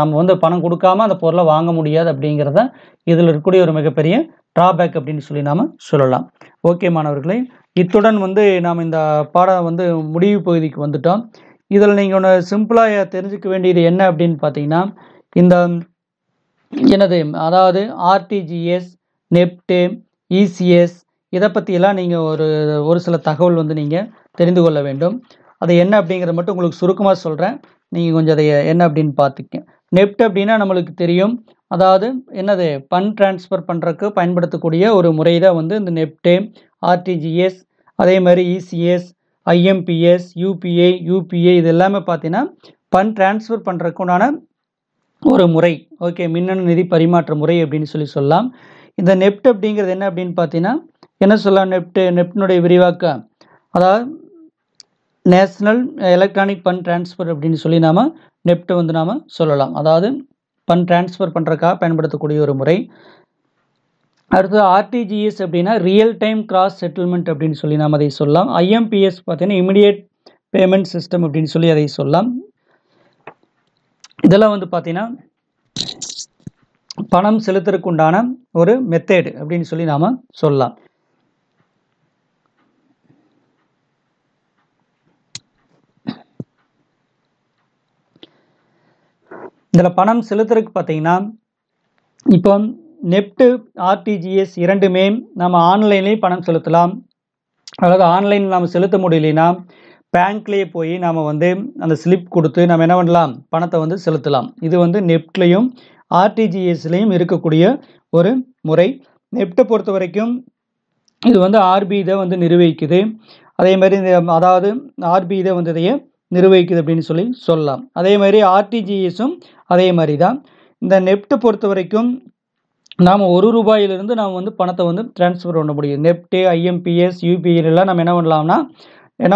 நம்ம வந்து பணம் கொடுக்காம அந்த பொருளை வாங்க முடியாது அப்படிங்கிறத இதில் இருக்கக்கூடிய ஒரு மிகப்பெரிய ட்ராபேக் அப்படின்னு சொல்லி நாம் சொல்லலாம். ஓகே மாணவர்களே, இத்துடன் வந்து நாம் இந்த பாடம் வந்து முடிவு பகுதிக்கு வந்துட்டோம். இதில் நீங்கள் ஒன்று சிம்பிளாக தெரிஞ்சுக்க வேண்டியது என்ன அப்படின்னு பார்த்தீங்கன்னா, இந்த என்னது அதாவது ஆர்டிஜிஎஸ், நெப்ட்டு, இசிஎஸ் இதை பற்றியெல்லாம் நீங்கள் ஒரு சில தகவல் வந்து நீங்கள் தெரிந்து கொள்ள வேண்டும். அது என்ன அப்படிங்கிறத மட்டும் உங்களுக்கு சுருக்கமாக சொல்கிறேன். நீங்கள் கொஞ்சம் அதை என்ன அப்படின்னு பார்த்துக்க. நெப்ட் அப்படின்னா நம்மளுக்கு தெரியும், அதாவது என்னது ஃபண்ட் ட்ரான்ஸ்ஃபர் பண்ணுறதுக்கு பயன்படுத்தக்கூடிய ஒரு முறை தான் வந்து இந்த நெப்ட்டு, ஆர்டிஜிஎஸ், அதே மாதிரி இசிஎஸ், ஐஎம்பிஎஸ், யூபிஐ இது எல்லாமே பார்த்தீங்கன்னா ஃபண்ட் ட்ரான்ஸ்ஃபர் பண்ணுறதுக்குண்டான ஒரு முறை. ஓகே, மின்னணு நிதி பரிமாற்ற முறை அப்படின்னு சொல்லலாம். இந்த நெப்ட் அப்படிங்கிறது என்ன அப்படின்னு பார்த்தீங்கன்னா என்ன சொல்லலாம், நெப்டினுடைய விரிவாக்கம் அதாவது நேஷ்னல் எலக்ட்ரானிக் ஃபண்ட் ட்ரான்ஸ்ஃபர் அப்படின்னு சொல்லி நாம் நெப்ட்டை வந்து நாம் சொல்லலாம். அதாவது ஃபண்ட் ட்ரான்ஸ்ஃபர் பண்ணுறதுக்காக பயன்படுத்தக்கூடிய ஒரு முறை. அடுத்தது ஆர்டிஜிஎஸ் அப்படின்னா ரியல் டைம் கிராஸ் செட்டில்மெண்ட் அப்படின்னு சொல்லி நாம் அதை சொல்லலாம். ஐஎம்பிஎஸ் பார்த்தீங்கன்னா இமிடியேட் பேமெண்ட் சிஸ்டம் அப்படின்னு சொல்லி அதை சொல்லலாம். இதெல்லாம் வந்து பார்த்தீங்கன்னா பணம் செலுத்துறதுக்கு உண்டான ஒரு மெத்தேடு அப்படின்னு சொல்லி நாம் சொல்லலாம். இதில் பணம் செலுத்துறதுக்கு பார்த்தீங்கன்னா இப்போ நெப்ட்டு, ஆர்டிஜிஎஸ் இரண்டுமே நம்ம ஆன்லைன்லேயும் பணம் செலுத்தலாம். அதாவது ஆன்லைனில் நாம் செலுத்த முடியலைன்னா பேங்க்லேயே போய் நாம் வந்து அந்த ஸ்லிப் கொடுத்து நம்ம என்ன பண்ணலாம், பணத்தை வந்து செலுத்தலாம். இது வந்து நெப்ட்லேயும் ஆர்டிஜிஎஸ்லேயும் இருக்கக்கூடிய ஒரு முறை. நெப்ட்டை பொறுத்த வரைக்கும் இது வந்து ஆர்பிஐ தான் வந்து நிர்வகிக்குது. அதே மாதிரி அதாவது ஆர்பிஐ தான் வந்து இதையே நிர்வகிக்குது அப்படின்னு சொல்லலாம். அதே மாதிரி ஆர்டிஜிஎஸும் அதே மாதிரி தான். இந்த நெப்ட்டை பொறுத்த வரைக்கும் நாம் ₹1 நாம் வந்து பணத்தை வந்து ட்ரான்ஸ்ஃபர் பண்ண முடியும். நெப்ட்டு, ஐஎம்பிஎஸ், யூபிஐலாம் நம்ம என்ன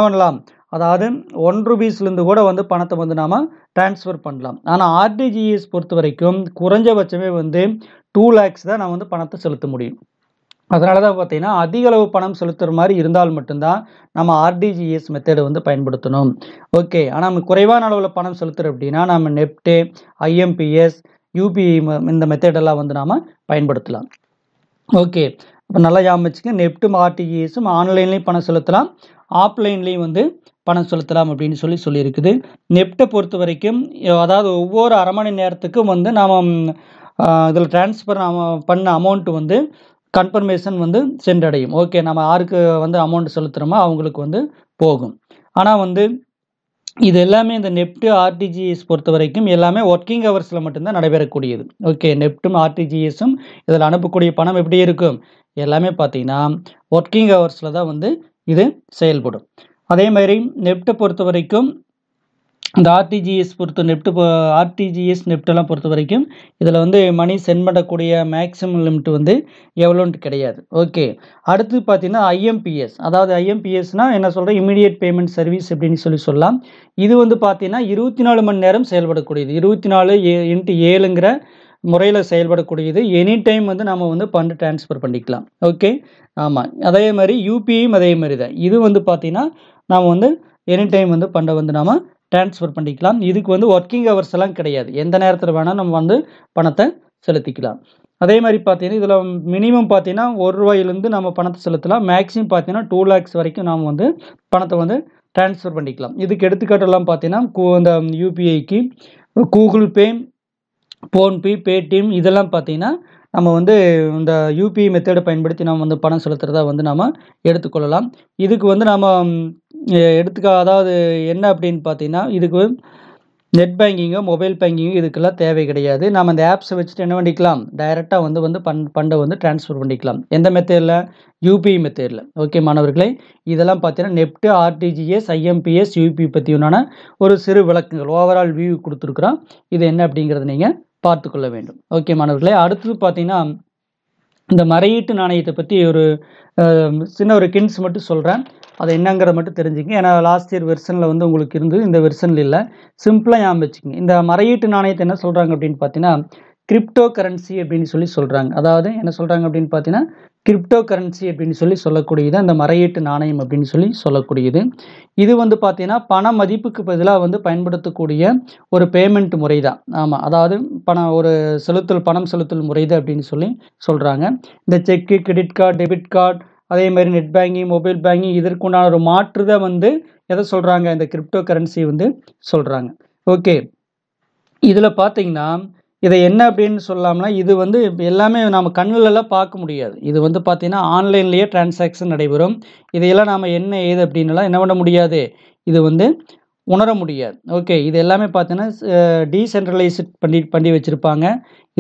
பண்ணலாம், அதாவது ₹1 கூட வந்து பணத்தை வந்து நாம் ட்ரான்ஸ்ஃபர் பண்ணலாம். ஆனால் ஆர்டிஜிஎஸ் பொறுத்த வரைக்கும் குறைஞ்சபட்சமே வந்து 2 lakhs தான் நம்ம வந்து பணத்தை செலுத்த முடியும். அதனால தான் பார்த்தீங்கன்னா அதிக அளவு பணம் செலுத்துகிற மாதிரி இருந்தால் மட்டும்தான் நம்ம ஆர்டிஜிஎஸ் மெத்தடை வந்து பயன்படுத்தணும். ஓகே, ஆனால் நம்ம குறைவான அளவில் பணம் செலுத்துகிறோம் அப்படின்னா நம்ம நெப்ட்டு, ஐஎம்பிஎஸ், யூபிஐ இந்த மெத்தடெல்லாம் வந்து நாம் பயன்படுத்தலாம். ஓகே, இப்போ நல்லா ஞாபகம் வச்சுக்க, நெப்ட்டும் ஆர்டிஜிஎஸும் ஆன்லைன்லேயும் பணம் செலுத்தலாம், ஆஃப்லைன்லேயும் வந்து பணம் செலுத்தலாம் அப்படின்னு சொல்லியிருக்குது. நெப்ட்டை பொறுத்த வரைக்கும் அதாவது ஒவ்வொரு அரை மணி நேரத்துக்கும் வந்து நாம் இதில் ட்ரான்ஸ்ஃபர் பண்ண அமௌண்ட் வந்து கன்ஃபர்மேஷன் வந்து சென்றடையும். ஓகே, நம்ம யாருக்கு வந்து அமௌண்ட் செலுத்துகிறோமோ அவங்களுக்கு வந்து போகும். ஆனால் வந்து இது எல்லாமே இந்த நெப்ட்டு, ஆர்டிஜிஎஸ் பொறுத்த வரைக்கும் எல்லாமே ஒர்க்கிங் ஹவர்ஸில் மட்டும்தான் நடைபெறக்கூடியது. ஓகே, நெப்ட்டும் ஆர்டிஜிஎஸும் இதில் அனுப்பக்கூடிய பணம் எப்படி இருக்கும், எல்லாமே பார்த்தீங்கன்னா ஒர்க்கிங் ஹவர்ஸில் தான் வந்து இது செயல்படும். அதே மாதிரி நெப்ட்டை பொறுத்த வரைக்கும் இந்த ஆர்டிஜிஎஸ் நெப்டெல்லாம் பொறுத்த வரைக்கும் இதில் வந்து மணி சென்ட் பண்ணக்கூடிய மேக்ஸிமம் லிமிட் வந்து எவ்வளோன்ட்டு கிடையாது. ஓகே, அடுத்து பார்த்தீங்கன்னா ஐஎம்பிஎஸ். அதாவது ஐஎம்பிஎஸ்னால் என்ன சொல்கிறேன், இமிடியேட் பேமெண்ட் சர்வீஸ் அப்படின்னு சொல்லலாம். இது வந்து பார்த்தீங்கன்னா 24 மணி நேரம் செயல்படக்கூடியது. 24/7ங்கிற முறையில் செயல்படக்கூடியது. எனி டைம் வந்து நம்ம வந்து ஃபண்டு ட்ரான்ஸ்ஃபர் பண்ணிக்கலாம். ஓகே, ஆமாம். அதே மாதிரி யூபிஐயும் அதே மாதிரி தான். இது வந்து பார்த்தீங்கன்னா நாம் வந்து எனி டைம் வந்து ஃபண்டை வந்து நாம் ட்ரான்ஸ்ஃபர் பண்ணிக்கலாம். இதுக்கு வந்து ஒர்க்கிங் ஹவர்ஸ் எல்லாம் கிடையாது. எந்த நேரத்தில் வேணால் நம்ம வந்து பணத்தை செலுத்திக்கலாம். அதே மாதிரி பார்த்தீங்கன்னா இதில் மினிமம் பார்த்தீங்கன்னா ₹1 நம்ம பணத்தை செலுத்தலாம். மேக்ஸிமம் பார்த்தீங்கன்னா 2 lakhs வரைக்கும் நாம் வந்து பணத்தை வந்து ட்ரான்ஸ்ஃபர் பண்ணிக்கலாம். இதுக்கு எடுத்துக்காட்டெல்லாம் பார்த்தீங்கன்னா இந்த யூபிஐக்கு கூகுள் பே, ஃபோன்பே, பேடிஎம் இதெல்லாம் பார்த்தீங்கன்னா நம்ம வந்து இந்த யூபிஐ மெத்தடை பயன்படுத்தி நம்ம வந்து பணம் செலுத்துறதா வந்து நம்ம எடுத்துக்கொள்ளலாம். இதுக்கு வந்து நம்ம அதாவது என்ன அப்படின்னு பார்த்தீங்கன்னா இதுக்கு நெட் பேங்கிங்கோ, மொபைல் பேங்கிங்கோ இதுக்கெல்லாம் தேவை கிடையாது. நாம அந்த ஆப்ஸை வச்சுட்டு என்ன பண்ணிக்கலாம், டைரெக்ட்டா வந்து ஃபண்டை வந்து ட்ரான்ஸ்ஃபர் பண்ணிக்கலாம். எந்த மெத்தேட்ல? யுபிஐ மெத்தேட்ல. ஓகே மாணவர்களே, இதெல்லாம் பார்த்தீங்கன்னா நெஃப்ட், ஆர்டிஜிஎஸ், ஐஎம்பிஎஸ், யுபிஐ பற்றியுண்டான ஒரு சிறு விளக்கங்கள், ஓவரால் வியூ கொடுத்துருக்குறோம். இது என்ன அப்படிங்கிறத நீங்க பார்த்துக்கொள்ள வேண்டும். ஓகே மாணவர்களே, அடுத்தது பார்த்தீங்கன்னா இந்த மறையீட்டு நாணயத்தை பற்றி ஒரு சின்ன ஒரு கிண்ட்ஸ் மட்டும் சொல்கிறேன். அது என்னங்கிறத மட்டும் தெரிஞ்சுக்கங்க. ஏன்னா லாஸ்ட் இயர் வெர்ஷனில் வந்து உங்களுக்கு இருந்து இந்த வெர்ஷனில் இல்லை. சிம்பிளாக ஞாபகம் வச்சுக்கோங்க. இந்த மறையீட்டு நாணயத்தை என்ன சொல்கிறாங்க அப்படின்னு பார்த்தீங்கன்னா கிரிப்டோ கரன்சி அப்படின்னு சொல்கிறாங்க. அதாவது என்ன சொல்கிறாங்க அப்படின்னு பார்த்தீங்கன்னா கிரிப்டோ கரன்சி அப்படின்னு சொல்லக்கூடியது அந்த மறையீட்டு நாணயம் அப்படின்னு சொல்லக்கூடியது. இது வந்து பார்த்தீங்கன்னா பண மதிப்புக்கு பதிலாக வந்து பயன்படுத்தக்கூடிய ஒரு பேமெண்ட் முறை தான். ஆமாம், அதாவது பணம் செலுத்தல் முறை தான் அப்படின்னு சொல்கிறாங்க. இந்த செக்கு, கிரெடிட் கார்டு, டெபிட் கார்டு, அதே மாதிரி நெட் பேங்கிங், மொபைல் பேங்கிங் இதற்குண்டான ஒரு மாற்று தான் வந்து எதை சொல்கிறாங்க, இந்த கிரிப்டோ கரன்சி வந்து சொல்கிறாங்க. ஓகே, இதில் பார்த்தீங்கன்னா இதை என்ன அப்படின்னு சொல்லலாம்னா இது வந்து எல்லாமே நாம் கண்ணுலலாம் பார்க்க முடியாது. இது வந்து பார்த்தீங்கன்னா ஆன்லைன்லேயே டிரான்சாக்ஷன் நடைபெறும். இதையெல்லாம் நாம் என்ன ஏது அப்படின்னுலாம் என்ன பண்ண முடியாது, இது வந்து உணர முடியாது. ஓகே, இது எல்லாமே பார்த்தீங்கன்னா டீசென்ட்ரலைஸ்ட் பண்ணி வச்சுருப்பாங்க.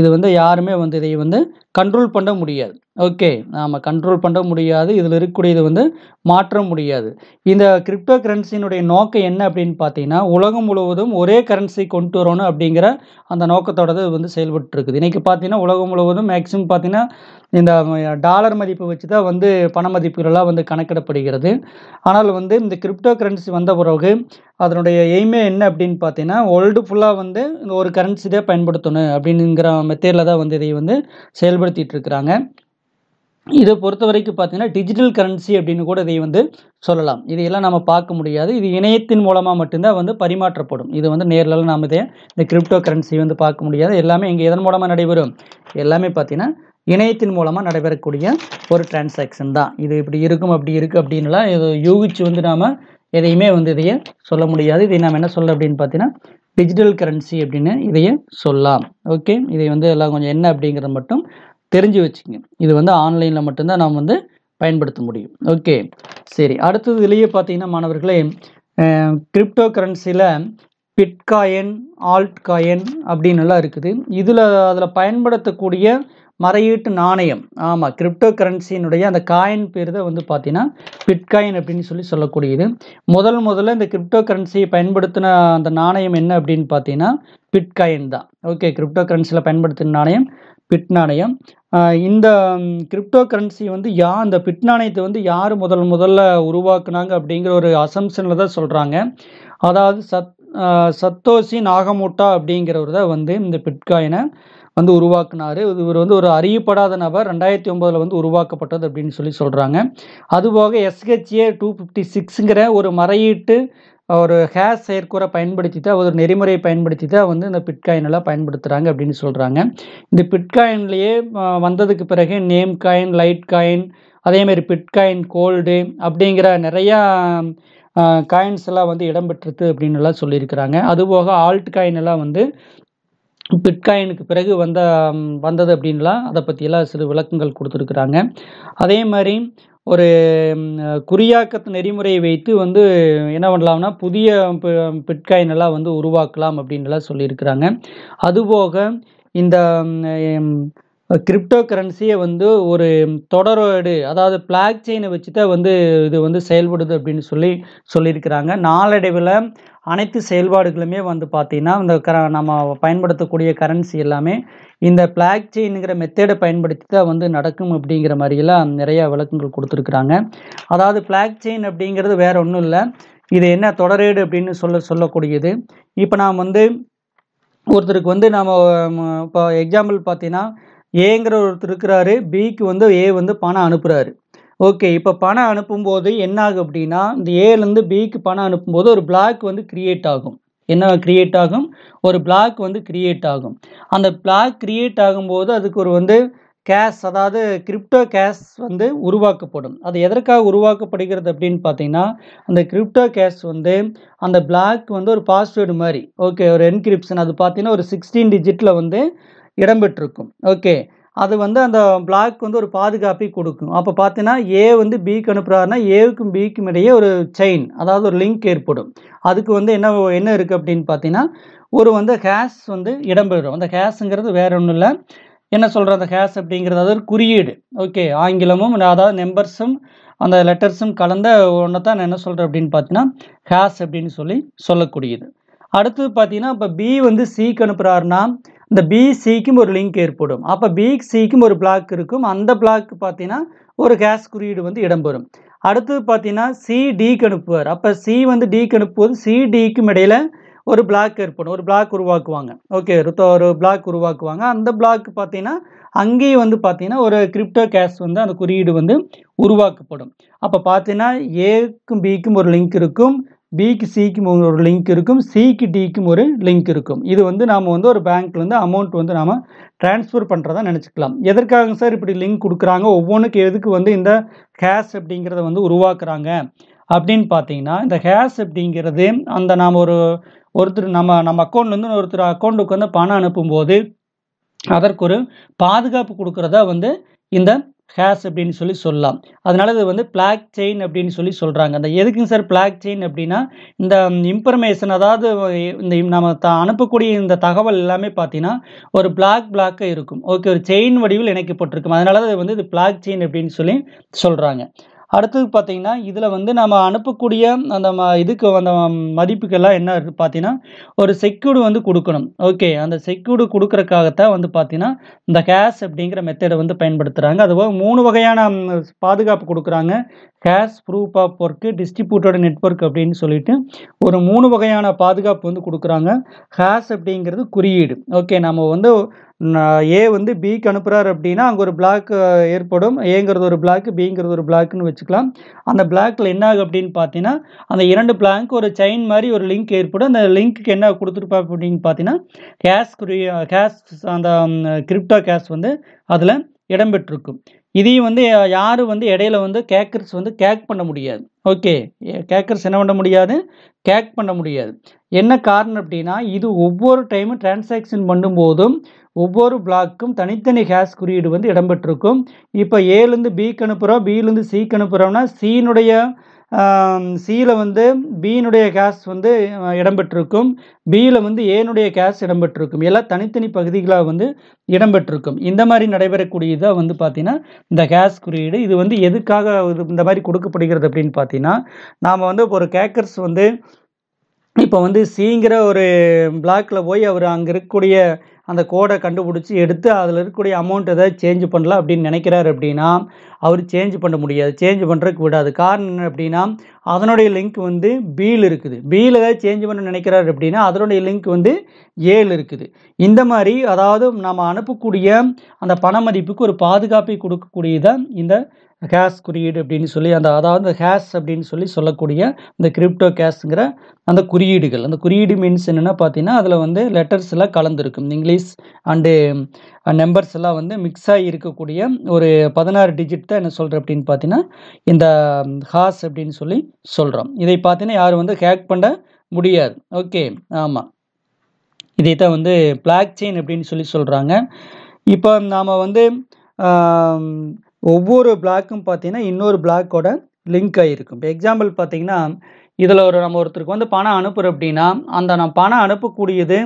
இது வந்து யாருமே வந்து இதை வந்து கண்ட்ரோல் பண்ண முடியாது. ஓகே, நாம் கண்ட்ரோல் பண்ண முடியாது. இதில் இருக்கக்கூடியது வந்து மாற்ற முடியாது. இந்த கிரிப்டோ கரன்சியினுடைய நோக்கம் என்ன அப்படின்னு பார்த்தீங்கன்னா உலகம் முழுவதும் ஒரே கரன்சி கொண்டு வரணும் அப்படிங்கிற அந்த நோக்கத்தோட வந்து செயல்பட்டு இருக்குது. இன்றைக்கி பார்த்தீங்கன்னா உலகம் முழுவதும் மேக்ஸிமம் பார்த்தீங்கன்னா இந்த டாலர் மதிப்பு வச்சு தான் வந்து பண மதிப்புகளெல்லாம் வந்து கணக்கிடப்படுகிறது. ஆனால் வந்து இந்த கிரிப்டோ கரன்சி வந்த பிறகு அதனுடைய எய்மே என்ன அப்படின்னு பார்த்தீங்கன்னா வேர்ல்டு ஃபுல்லாக வந்து இந்த ஒரு கரன்சி தான் பயன்படுத்தணும் அப்படிங்கிற மெத்தேடில் தான் வந்து இதை வந்து செயல்படுத்திட்டு இருக்கிறாங்க. இதை பொறுத்த வரைக்கும் பார்த்தீங்கன்னா டிஜிட்டல் கரன்சி அப்படின்னு கூட இதை வந்து சொல்லலாம். இதையெல்லாம் நம்ம பார்க்க முடியாது. இது இணையத்தின் மூலமாக மட்டும்தான் வந்து பரிமாற்றப்படும். இது வந்து நேரில் நாம் இந்த கிரிப்டோ கரன்சி வந்து பார்க்க முடியாது. எல்லாமே இங்கே எதன் மூலமாக நடைபெறும், எல்லாமே பார்த்தீங்கன்னா இணையத்தின் மூலமாக நடைபெறக்கூடிய ஒரு டிரான்சாக்ஷன் தான். இது இப்படி இருக்கும் அப்படி இருக்குது அப்படின்லாம் இது யூகிச்சு வந்து நாம் எதையுமே வந்து இதையே சொல்ல முடியாது. இதை நாம் என்ன சொல்ல அப்படின்னு பார்த்தீங்கன்னா டிஜிட்டல் கரன்சி அப்படின்னு இதையே சொல்லலாம். ஓகே, இதை வந்து எல்லாம் கொஞ்சம் என்ன அப்படிங்கிறத மட்டும் தெரிஞ்சு வச்சுக்கோங்க. இது வந்து ஆன்லைனில் மட்டும்தான் நாம் வந்து பயன்படுத்த முடியும். ஓகே, சரி, அடுத்தது இதுலேயே பார்த்தீங்கன்னா மாணவர்களே கிரிப்டோ கரன்சியில் பிட்காயின், ஆல்ட் காயின் அப்படின்னு எல்லாம் இருக்குது. அதில் பயன்படுத்தக்கூடிய மறையீட்டு நாணயம், ஆமாம், கிரிப்டோ கரன்சியினுடைய அந்த காயின் பேர் தான் வந்து பார்த்தீங்கன்னா பிட்காயின் அப்படின்னு சொல்லக்கூடியது. முதல்ல இந்த கிரிப்டோ கரன்சியை பயன்படுத்தின அந்த நாணயம் என்ன அப்படின்னு பார்த்தீங்கன்னா பிட்காயின் தான். ஓகே, கிரிப்டோ கரன்சியில் பயன்படுத்தின நாணயம் பிட் நாணயம். இந்த கிரிப்டோ கரன்சி வந்து அந்த பிட் நாணயத்தை வந்து யார் முதல்ல உருவாக்குனாங்க அப்படிங்கிற ஒரு அசம்ஷனில் தான் சொல்கிறாங்க. அதாவது சத்தோஷி நாகமோட்டோ அப்படிங்கிறவர் தான் வந்து இந்த பிட்காயினை வந்து உருவாக்குனார். இவர் வந்து ஒரு அறியப்படாத நபர், 2009 வந்து உருவாக்கப்பட்டது அப்படின்னு சொல்கிறாங்க. அதுபோக SHA 256ங்கிற ஒரு மறையீட்டு ஒரு ஹேஷ் செயற்கூறை பயன்படுத்தி தான், ஒரு நெறிமுறையை பயன்படுத்தி தான் வந்து இந்த பிட்காயினெல்லாம் பயன்படுத்துகிறாங்க அப்படின்னு சொல்கிறாங்க. இந்த பிட்காயின்லேயே வந்ததுக்கு பிறகு நேம் காயின், லைட் காயின், அதேமாதிரி பிட்காயின் கோல்டு அப்படிங்கிற நிறையா காயின்ஸ் எல்லாம் வந்து இடம்பெற்றது அப்படின்னு எல்லாம் சொல்லியிருக்கிறாங்க. அதுபோக ஆல்ட் காயின் எல்லாம் வந்து பிட்காயினுக்கு பிறகு வந்தது அப்படின்லாம் அதை பற்றியெல்லாம் சிறு விளக்கங்கள் கொடுத்துருக்குறாங்க. அதே மாதிரி ஒரு குறியாக்கத்து நெறிமுறையை வைத்து வந்து என்ன பண்ணலாம்னா புதிய பிட்காயின் எல்லாம் வந்து உருவாக்கலாம் அப்படின்லாம் சொல்லியிருக்கிறாங்க. அதுபோக இந்த கிரிப்டோ கரன்சியை வந்து ஒரு தொடரோடு, அதாவது பிளாக் செயினை வச்சு தான் வந்து இது வந்து செயல்படுது அப்படின்னு சொல்லியிருக்கிறாங்க. நாளடைவில் அனைத்து செயல்பாடுகளுமே வந்து பார்த்திங்கன்னா இந்த நம்ம பயன்படுத்தக்கூடிய கரன்சி எல்லாமே இந்த பிளாக் செயின்ங்கிற மெத்தேடை பயன்படுத்தி தான் வந்து நடக்கும் அப்படிங்கிற மாதிரியெல்லாம் நிறையா விளக்கங்கள் கொடுத்துருக்குறாங்க. அதாவது பிளாக் செயின் அப்படிங்கிறது வேற ஒன்றும் இல்லை, இது என்ன தொடரேடு அப்படின்னு சொல்லக்கூடியது. இப்போ நாம் வந்து ஒருத்தருக்கு வந்து நாம் இப்போ எக்ஸாம்பிள் பார்த்தீங்கன்னா ஏங்கிற ஒருத்தர் இருக்கிறாரு, பிக்கு வந்து ஏ வந்து பணம் அனுப்புகிறாரு. ஓகே, இப்போ பணம் அனுப்பும்போது என்ன ஆகும் அப்படின்னா இந்த ஏலேருந்து பிக்கு பணம் அனுப்பும்போது ஒரு பிளாக் வந்து கிரியேட் ஆகும். என்ன கிரியேட் ஆகும்? ஒரு பிளாக் வந்து கிரியேட் ஆகும். அந்த பிளாக் கிரியேட் ஆகும்போது அதுக்கு ஒரு வந்து கேஷ், அதாவது கிரிப்டோ கேஷ் வந்து உருவாக்கப்படும். அது எதற்காக உருவாக்கப்படுகிறது அப்படின்னு பார்த்தீங்கன்னா அந்த கிரிப்டோ கேஷ் வந்து அந்த பிளாக் வந்து ஒரு பாஸ்வேர்டு மாதிரி, ஓகே, ஒரு என்கிரிப்ஷன், அது பார்த்தீங்கன்னா ஒரு 16 டிஜிட்டில் வந்து இடம்பெற்றிருக்கும். ஓகே, அது வந்து அந்த பிளாக் வந்து ஒரு பாதுகாப்பை கொடுக்கும். அப்போ பார்த்தீங்கன்னா ஏ வந்து பிக்கு அனுப்புகிறாருன்னா ஏவுக்கும் பிக்கும் இடையே ஒரு செயின், அதாவது ஒரு லிங்க் ஏற்படும். அதுக்கு வந்து என்ன இருக்குது அப்படின்னு பார்த்தீங்கன்னா ஒரு வந்து ஹேஷ் வந்து இடம்பெறும். அந்த ஹேஷ்ங்கிறது வேற ஒன்றும் இல்லை. என்ன சொல்கிறோம், அந்த ஹேஷ் அப்படிங்கிறது அது ஒரு குறியீடு. ஓகே, ஆங்கிலமும் அதாவது நம்பர்ஸும் அந்த லெட்டர்ஸும் கலந்த ஒன்றை தான் நான் என்ன சொல்கிறேன் அப்படின்னு பார்த்தீங்கன்னா ஹேஷ் அப்படின்னு சொல்லக்கூடியது. அடுத்தது பார்த்தீங்கன்னா இப்போ பி வந்து சிக்கு அனுப்புகிறாருன்னா இந்த பி சிக்கும் ஒரு லிங்க் ஏற்படும். அப்போ பி சிக்கும் ஒரு பிளாக் இருக்கும். அந்த பிளாக் பார்த்தீங்கன்னா ஒரு ஹேஷ் குறியீடு வந்து இடம்பெறும். அடுத்தது பார்த்தீங்கன்னா சி டிக்கு அனுப்புவார். அப்போ சி வந்து டிக்கு அனுப்புவது சி டிக்கும் இடையில ஒரு பிளாக் ஏற்படும். ஒரு பிளாக் உருவாக்குவாங்க. ஓகே, ஒரு பிளாக் உருவாக்குவாங்க. அந்த பிளாக் பார்த்தீங்கன்னா அங்கேயும் வந்து பார்த்தீங்கன்னா ஒரு கிரிப்டோ கேஷ் வந்து அந்த குறியீடு வந்து உருவாக்கப்படும். அப்போ பார்த்தீங்கன்னா ஏக்கும் பிக்கும் ஒரு லிங்க் இருக்கும், பிக்கு சிக்கும் ஒரு லிங்க் இருக்கும், சிக்கு டிக்கும் ஒரு லிங்க் இருக்கும். இது வந்து நாம் வந்து ஒரு பேங்க்லேருந்து அமௌண்ட் வந்து நாம் ட்ரான்ஸ்ஃபர் பண்ணுறதா நினச்சிக்கலாம். எதற்காக சார் இப்படி லிங்க் கொடுக்குறாங்க, ஒவ்வொன்றுக்கு எதுக்கு வந்து இந்த கேஷ் அப்படிங்கிறத வந்து உருவாக்குறாங்க அப்படின்னு பார்த்தீங்கன்னா, இந்த ஹேஷ் அப்படிங்கிறது அந்த நாம் ஒருத்தர் நம்ம அக்கௌண்ட்லேருந்து ஒருத்தர் அக்கௌண்ட்டுக்கு வந்து பணம் அனுப்பும்போது அதற்கு ஒரு பாதுகாப்பு கொடுக்குறதா வந்து இந்த ஹேஷ் அப்படின்னு சொல்லலாம். அதனால இது வந்து பிளாக் செயின் அப்படின்னு சொல்கிறாங்க. அந்த எதுக்குங்க சார் பிளாக் செயின் அப்படின்னா, இந்த இன்ஃபர்மேஷன் அதாவது இந்த நம்ம அனுப்பக்கூடிய இந்த தகவல் எல்லாமே பார்த்தீங்கன்னா ஒரு பிளாக்காக இருக்கும். ஓகே, ஒரு செயின் வடிவில் இணைக்கப்பட்டிருக்கும். அதனால தான் வந்து இது பிளாக் செயின் அப்படின்னு சொல்கிறாங்க. அடுத்தது பார்த்தீங்கன்னா இதில் வந்து நம்ம அனுப்பக்கூடிய அந்த இதுக்கு அந்த மதிப்புக்கெல்லாம் என்ன இருக்குது பார்த்தீங்கன்னா ஒரு செக்யூர்டு வந்து கொடுக்கணும். ஓகே, அந்த செக்யூர்டு கொடுக்குறக்காகத்தான் வந்து பார்த்தீங்கன்னா இந்த ஹேஷ் அப்படிங்கிற மெத்தடை வந்து பயன்படுத்துகிறாங்க. அதுபோக 3 வகையான பாதுகாப்பு கொடுக்குறாங்க. Hash, proof of work, distributed network அப்படின்னு சொல்லிட்டு ஒரு 3 வகையான பாதுகாப்பு வந்து கொடுக்குறாங்க. ஹேஷ் அப்படிங்கிறது குறியீடு. ஓகே, நம்ம வந்து ஏ வந்து பிக்கு அனுப்புகிறார் அப்படின்னா அங்கே ஒரு பிளாக் ஏற்படும். ஏங்கிறது ஒரு பிளாக், பிங்கிறது ஒரு பிளாக்னு வச்சுக்கலாம். அந்த பிளாக்ல என்ன ஆகும் அப்படின்னு பார்த்தீங்கன்னா அந்த 2 பிளாங்க் ஒரு செயின் மாதிரி ஒரு லிங்க் ஏற்படும். அந்த லிங்க்கு என்ன கொடுத்துருப்பா அப்படின்னு பார்த்தீங்கன்னா கேஷ் அந்த கிரிப்டோ கேஷ் வந்து அதில் இடம்பெற்றிருக்கும். இதையும் வந்து யாரும் வந்து இடையில வந்து கேக்கர்ஸ் வந்து கேக் பண்ண முடியாது. ஓகே, கேக்கர்ஸ் என்ன பண்ண முடியாது, கேக் பண்ண முடியாது. என்ன காரணம் அப்படின்னா இது ஒவ்வொரு டைமும் டிரான்சாக்ஷன் பண்ணும்போதும் ஒவ்வொரு பிளாக்கும் தனித்தனி ஹேஷ் குறியீடு வந்து இடம்பெற்றிருக்கும். இப்போ ஏலேருந்து பிக்கு அனுப்புகிறோம், பியிலேருந்து சிக்கு அனுப்புகிறோம்னா சியில் வந்து பியினுடைய கேஷ் வந்து இடம்பெற்றிருக்கும், பியில் வந்து ஏனுடைய கேஷ் இடம்பெற்றிருக்கும். எல்லாம் தனித்தனி பகுதிகளாக வந்து இடம்பெற்றிருக்கும். இந்த மாதிரி நடைபெறக்கூடியதாக வந்து பார்த்தீங்கன்னா இந்த கேஷ் குறியீடு. இது வந்து எதுக்காக இந்த மாதிரி கொடுக்கப்படுகிறது அப்படின்னு பார்த்தீங்கன்னா, நாம் வந்து ஒரு கேக்கர்ஸ் வந்து இப்போ வந்து சிங்கிற ஒரு பிளாக்ல போய் அவர் அங்கே இருக்கக்கூடிய அந்த கோடை கண்டுபிடிச்சி எடுத்து அதில் இருக்கக்கூடிய அமௌண்ட் ஏதாவது சேஞ்ச் பண்ணலாம் அப்படின்னு நினைக்கிறாரு அப்படின்னா அவர் சேஞ்ச் பண்ண முடியாது, சேஞ்ச் பண்ணுறதுக்கு விடாது. காரணம் என்ன அப்படின்னா அதனுடைய லிங்க் வந்து பியில் இருக்குது. பியில் ஏதாவது சேஞ்ச் பண்ண நினைக்கிறாரு அப்படின்னா அதனுடைய லிங்க் வந்து ஏழு இருக்குது. இந்த மாதிரி அதாவது நம்ம அனுப்பக்கூடிய அந்த பண மதிப்புக்கு ஒரு பாதுகாப்பை கொடுக்கக்கூடியதான் இந்த ஹேஷ் குறியீடு அப்படின்னு அதாவது ஹேஷ் அப்படின்னு சொல்லக்கூடிய இந்த கிரிப்டோ கேஷ்ங்கிற அந்த குறியீடுகள். அந்த குறியீடு மீன்ஸ் என்னென்னா பார்த்தீங்கன்னா அதில் வந்து லெட்டர்ஸ் எல்லாம் கலந்துருக்கும். இங்கிலீஷ் அண்டு நம்பர்ஸ் எல்லாம் வந்து மிக்ஸ் ஆகி இருக்கக்கூடிய ஒரு 16 டிஜிட் தான் என்ன சொல்கிறேன் அப்படின்னு பார்த்தீங்கன்னா இந்த ஹேஷ் அப்படின்னு சொல்கிறோம். இதை பார்த்தீங்கன்னா யாரும் வந்து ஹேக் பண்ண முடியாது. ஓகே, ஆமாம், இதை தான் வந்து பிளாக் செயின் அப்படின்னு சொல்கிறாங்க. இப்போ நாம் வந்து ஒவ்வொரு பிளாக்கும் பார்த்தீங்கன்னா இன்னொரு பிளாக்கோட லிங்க் ஆகிருக்கும். இப்போ எக்ஸாம்பிள் பார்த்தீங்கன்னா இதில் நம்ம ஒருத்தருக்கு வந்து பணம் அனுப்புகிறோம் அப்படின்னா அந்த பணம் அனுப்பக்கூடியது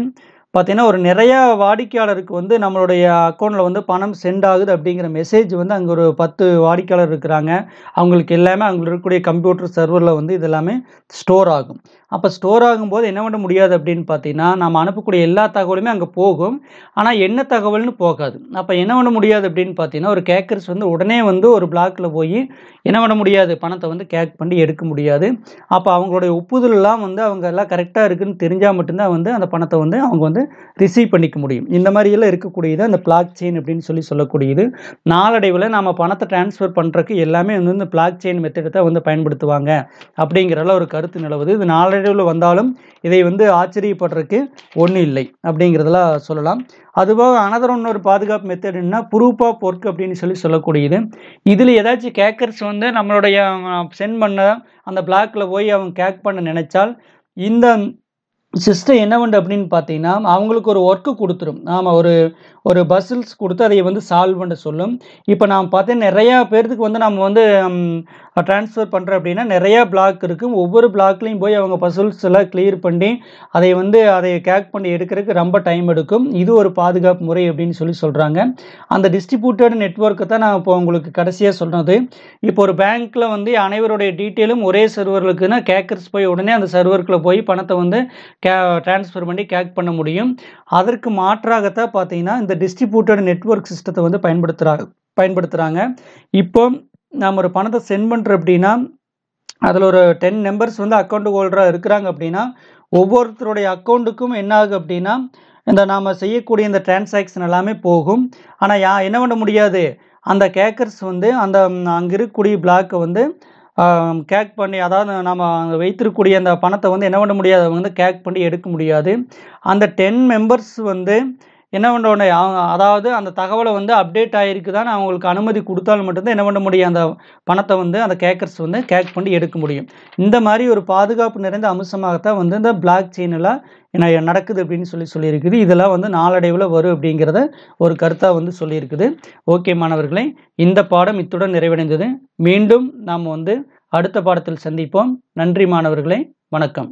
பார்த்தீங்கன்னா ஒரு நிறையா வாடிக்கையாளருக்கு வந்து நம்மளுடைய அக்கௌண்ட்டில் வந்து பணம் சென்ட் ஆகுது அப்படிங்கிற மெசேஜ் வந்து அங்கே ஒரு 10 வாடிக்கையாளர் இருக்கிறாங்க. அவங்களுக்கு எல்லாமே அங்கே இருக்கக்கூடிய கம்ப்யூட்டர் சர்வரில் வந்து இது எல்லாமே ஸ்டோர் ஆகும். அப்போ ஸ்டோர் ஆகும்போது என்ன பண்ண முடியாது அப்படின்னு பார்த்தீங்கன்னா நம்ம அனுப்பக்கூடிய எல்லா தகவலுமே அங்கே போகும், ஆனால் என்ன தகவல்னு போகாது. அப்போ என்ன பண்ண முடியாது அப்படின்னு பார்த்தீங்கன்னா ஒரு கேக்கர்ஸ் வந்து உடனே வந்து ஒரு பிளாக்கில் போய் என்ன பண்ண முடியாது, பணத்தை வந்து கேக் பண்ணி எடுக்க முடியாது. அப்போ அவங்களுடைய ஒப்புதலெல்லாம் வந்து அவங்க எல்லாம் கரெக்டாக இருக்குன்னு தெரிஞ்சால் மட்டும்தான் வந்து அந்த பணத்தை வந்து அவங்க வந்து ரிசீவ் பண்ணிக்க முடியும். இந்த மாதிரியெல்லாம் இருக்கக்கூடியது அந்த பிளாக் செயின் அப்படின்னு சொல்லக்கூடியது. நாளடைவில் நம்ம பணத்தை டிரான்ஸ்ஃபர் பண்ணுறதுக்கு எல்லாமே வந்து இந்த பிளாக் செயின் மெத்தடை தான் வந்து பயன்படுத்துவாங்க அப்படிங்கிறல ஒரு கருத்து நிலவுது. இது நாளடைவில் வந்தாலும் இதை வந்து ஆச்சரியப்படுறதுக்கு ஒன்றும் இல்லை அப்படிங்கிறதெல்லாம் சொல்லலாம். அதுபோக இன்னொரு பாதுகாப்பு மெத்தடுன்னா ப்ரூஃப் ஆஃப் ஒர்க் அப்படின்னு சொல்லக்கூடியது. இதில் ஏதாச்சும் கேக்கர்ஸ் வந்து நம்மளுடைய சென்ட் பண்ண அந்த பிளாக்ல போய் அவங்க கேக் பண்ண நினைச்சால் இந்த சிஸ்டம் என்ன பண்ணுது அப்படின்னு பார்த்தீங்கன்னா, அவங்களுக்கு ஒரு ஒர்க்கு குடுத்துரும். நாம ஒரு பசில்ஸ் குடுத்து அதை வந்து சால்வ் பண்ண சொல்லும். இப்ப நான் பார்த்தேன் நெறையா பேர்த்துக்கு வந்து நம்ம வந்து ட்ரான்ஸ்ஃபர் பண்றோம் அப்படின்னா, நெறையா பிளாக் இருக்கு. ஒவ்வொரு பிளாக்லயும் போய் அவங்க பசில்ஸ் எல்லாம் கிளியர் பண்ணி, அதை கிராக் பண்ணி எடுக்கிறதுக்கு ரொம்ப டைம் எடுக்கும். இது ஒரு பாதுகாப்பு முறை அப்படின்னு சொல்றாங்க. அந்த டிஸ்ட்ரிபியூட்டட் நெட்வொர்க்க தான் நான் இப்போ உங்களுக்கு கடைசியா சொன்னது. இப்போ ஒரு பேங்க்ல வந்து அனைவருடைய டீட்டெயிலும் ஒரே சர்வர்ல இருக்குன்னா, கேக்கர்ஸ் போய் உடனே அந்த சர்வர்க்குள்ள போய் பணத்த வந்து ட்ரான்ஸ்ஃபர் பண்ணி கேக் பண்ண முடியும். அதற்கு மாற்றாகத்தான் பார்த்தீங்கன்னா, இந்த டிஸ்ட்ரிபியூட்டட் நெட்வொர்க் சிஸ்டத்த வந்து பயன்படுத்துறாங்க. இப்போ நாம ஒரு பணத்த சென்ட் பண்றோம் அப்படின்னா, அதுல ஒரு 10 மெம்பர்ஸ் வந்து அக்கவுண்ட் ஹோல்டரா இருக்கிறாங்க அப்படின்னா, ஒவ்வொருத்தருடைய அக்கவுண்ட்டுக்கும் என்ன ஆகும் அப்படின்னா, நாம செய்யக்கூடிய இந்த டிரான்சாக்ஷன் எல்லாமே போகும். ஆனா என்ன பண்ண முடியாது, அந்த கேக்கர்ஸ் வந்து அங்க இருக்கக்கூடிய பிளாக்க வந்து கேக் பண்ணி, அதாவது நாம அங்க வைத்திருக்கக்கூடிய அந்த பணத்த வந்து என்ன பண்ண முடியாது, அவங்க வந்து கேக் பண்ணி எடுக்க முடியாது. அந்த 10 மெம்பர்ஸ் வந்து என்ன பண்ணோனே அதாவது அந்த தகவல வந்து அப்டேட் ஆயிருக்குதான்னு அவங்களுக்கு அனுமதி குடுத்தால் மட்டும் தான் என்ன பண்ண முடியும், அந்த பணத்த வந்து அந்த கேக்கர்ஸ் வந்து கேக் பண்ணி எடுக்க முடியும். இந்த மாரி ஒரு பாதுகாப்பு நிறைந்த அம்சமாகத்தான் வந்து இந்த பிளாக் செயின்ல நடக்குது அப்படின்னு சொல்லியிருக்குது. இதெல்லாம் வந்து நாளடைவுல வரும் அப்படிங்கிறத ஒரு கருத்தா வந்து சொல்லியிருக்குது. ஓகே மாணவர்களே, இந்த பாடம் இத்துடன் நிறைவடைந்தது. மீண்டும் நாம வந்து அடுத்த பாடத்தில் சந்திப்போம். நன்றி மாணவர்களே, வணக்கம்.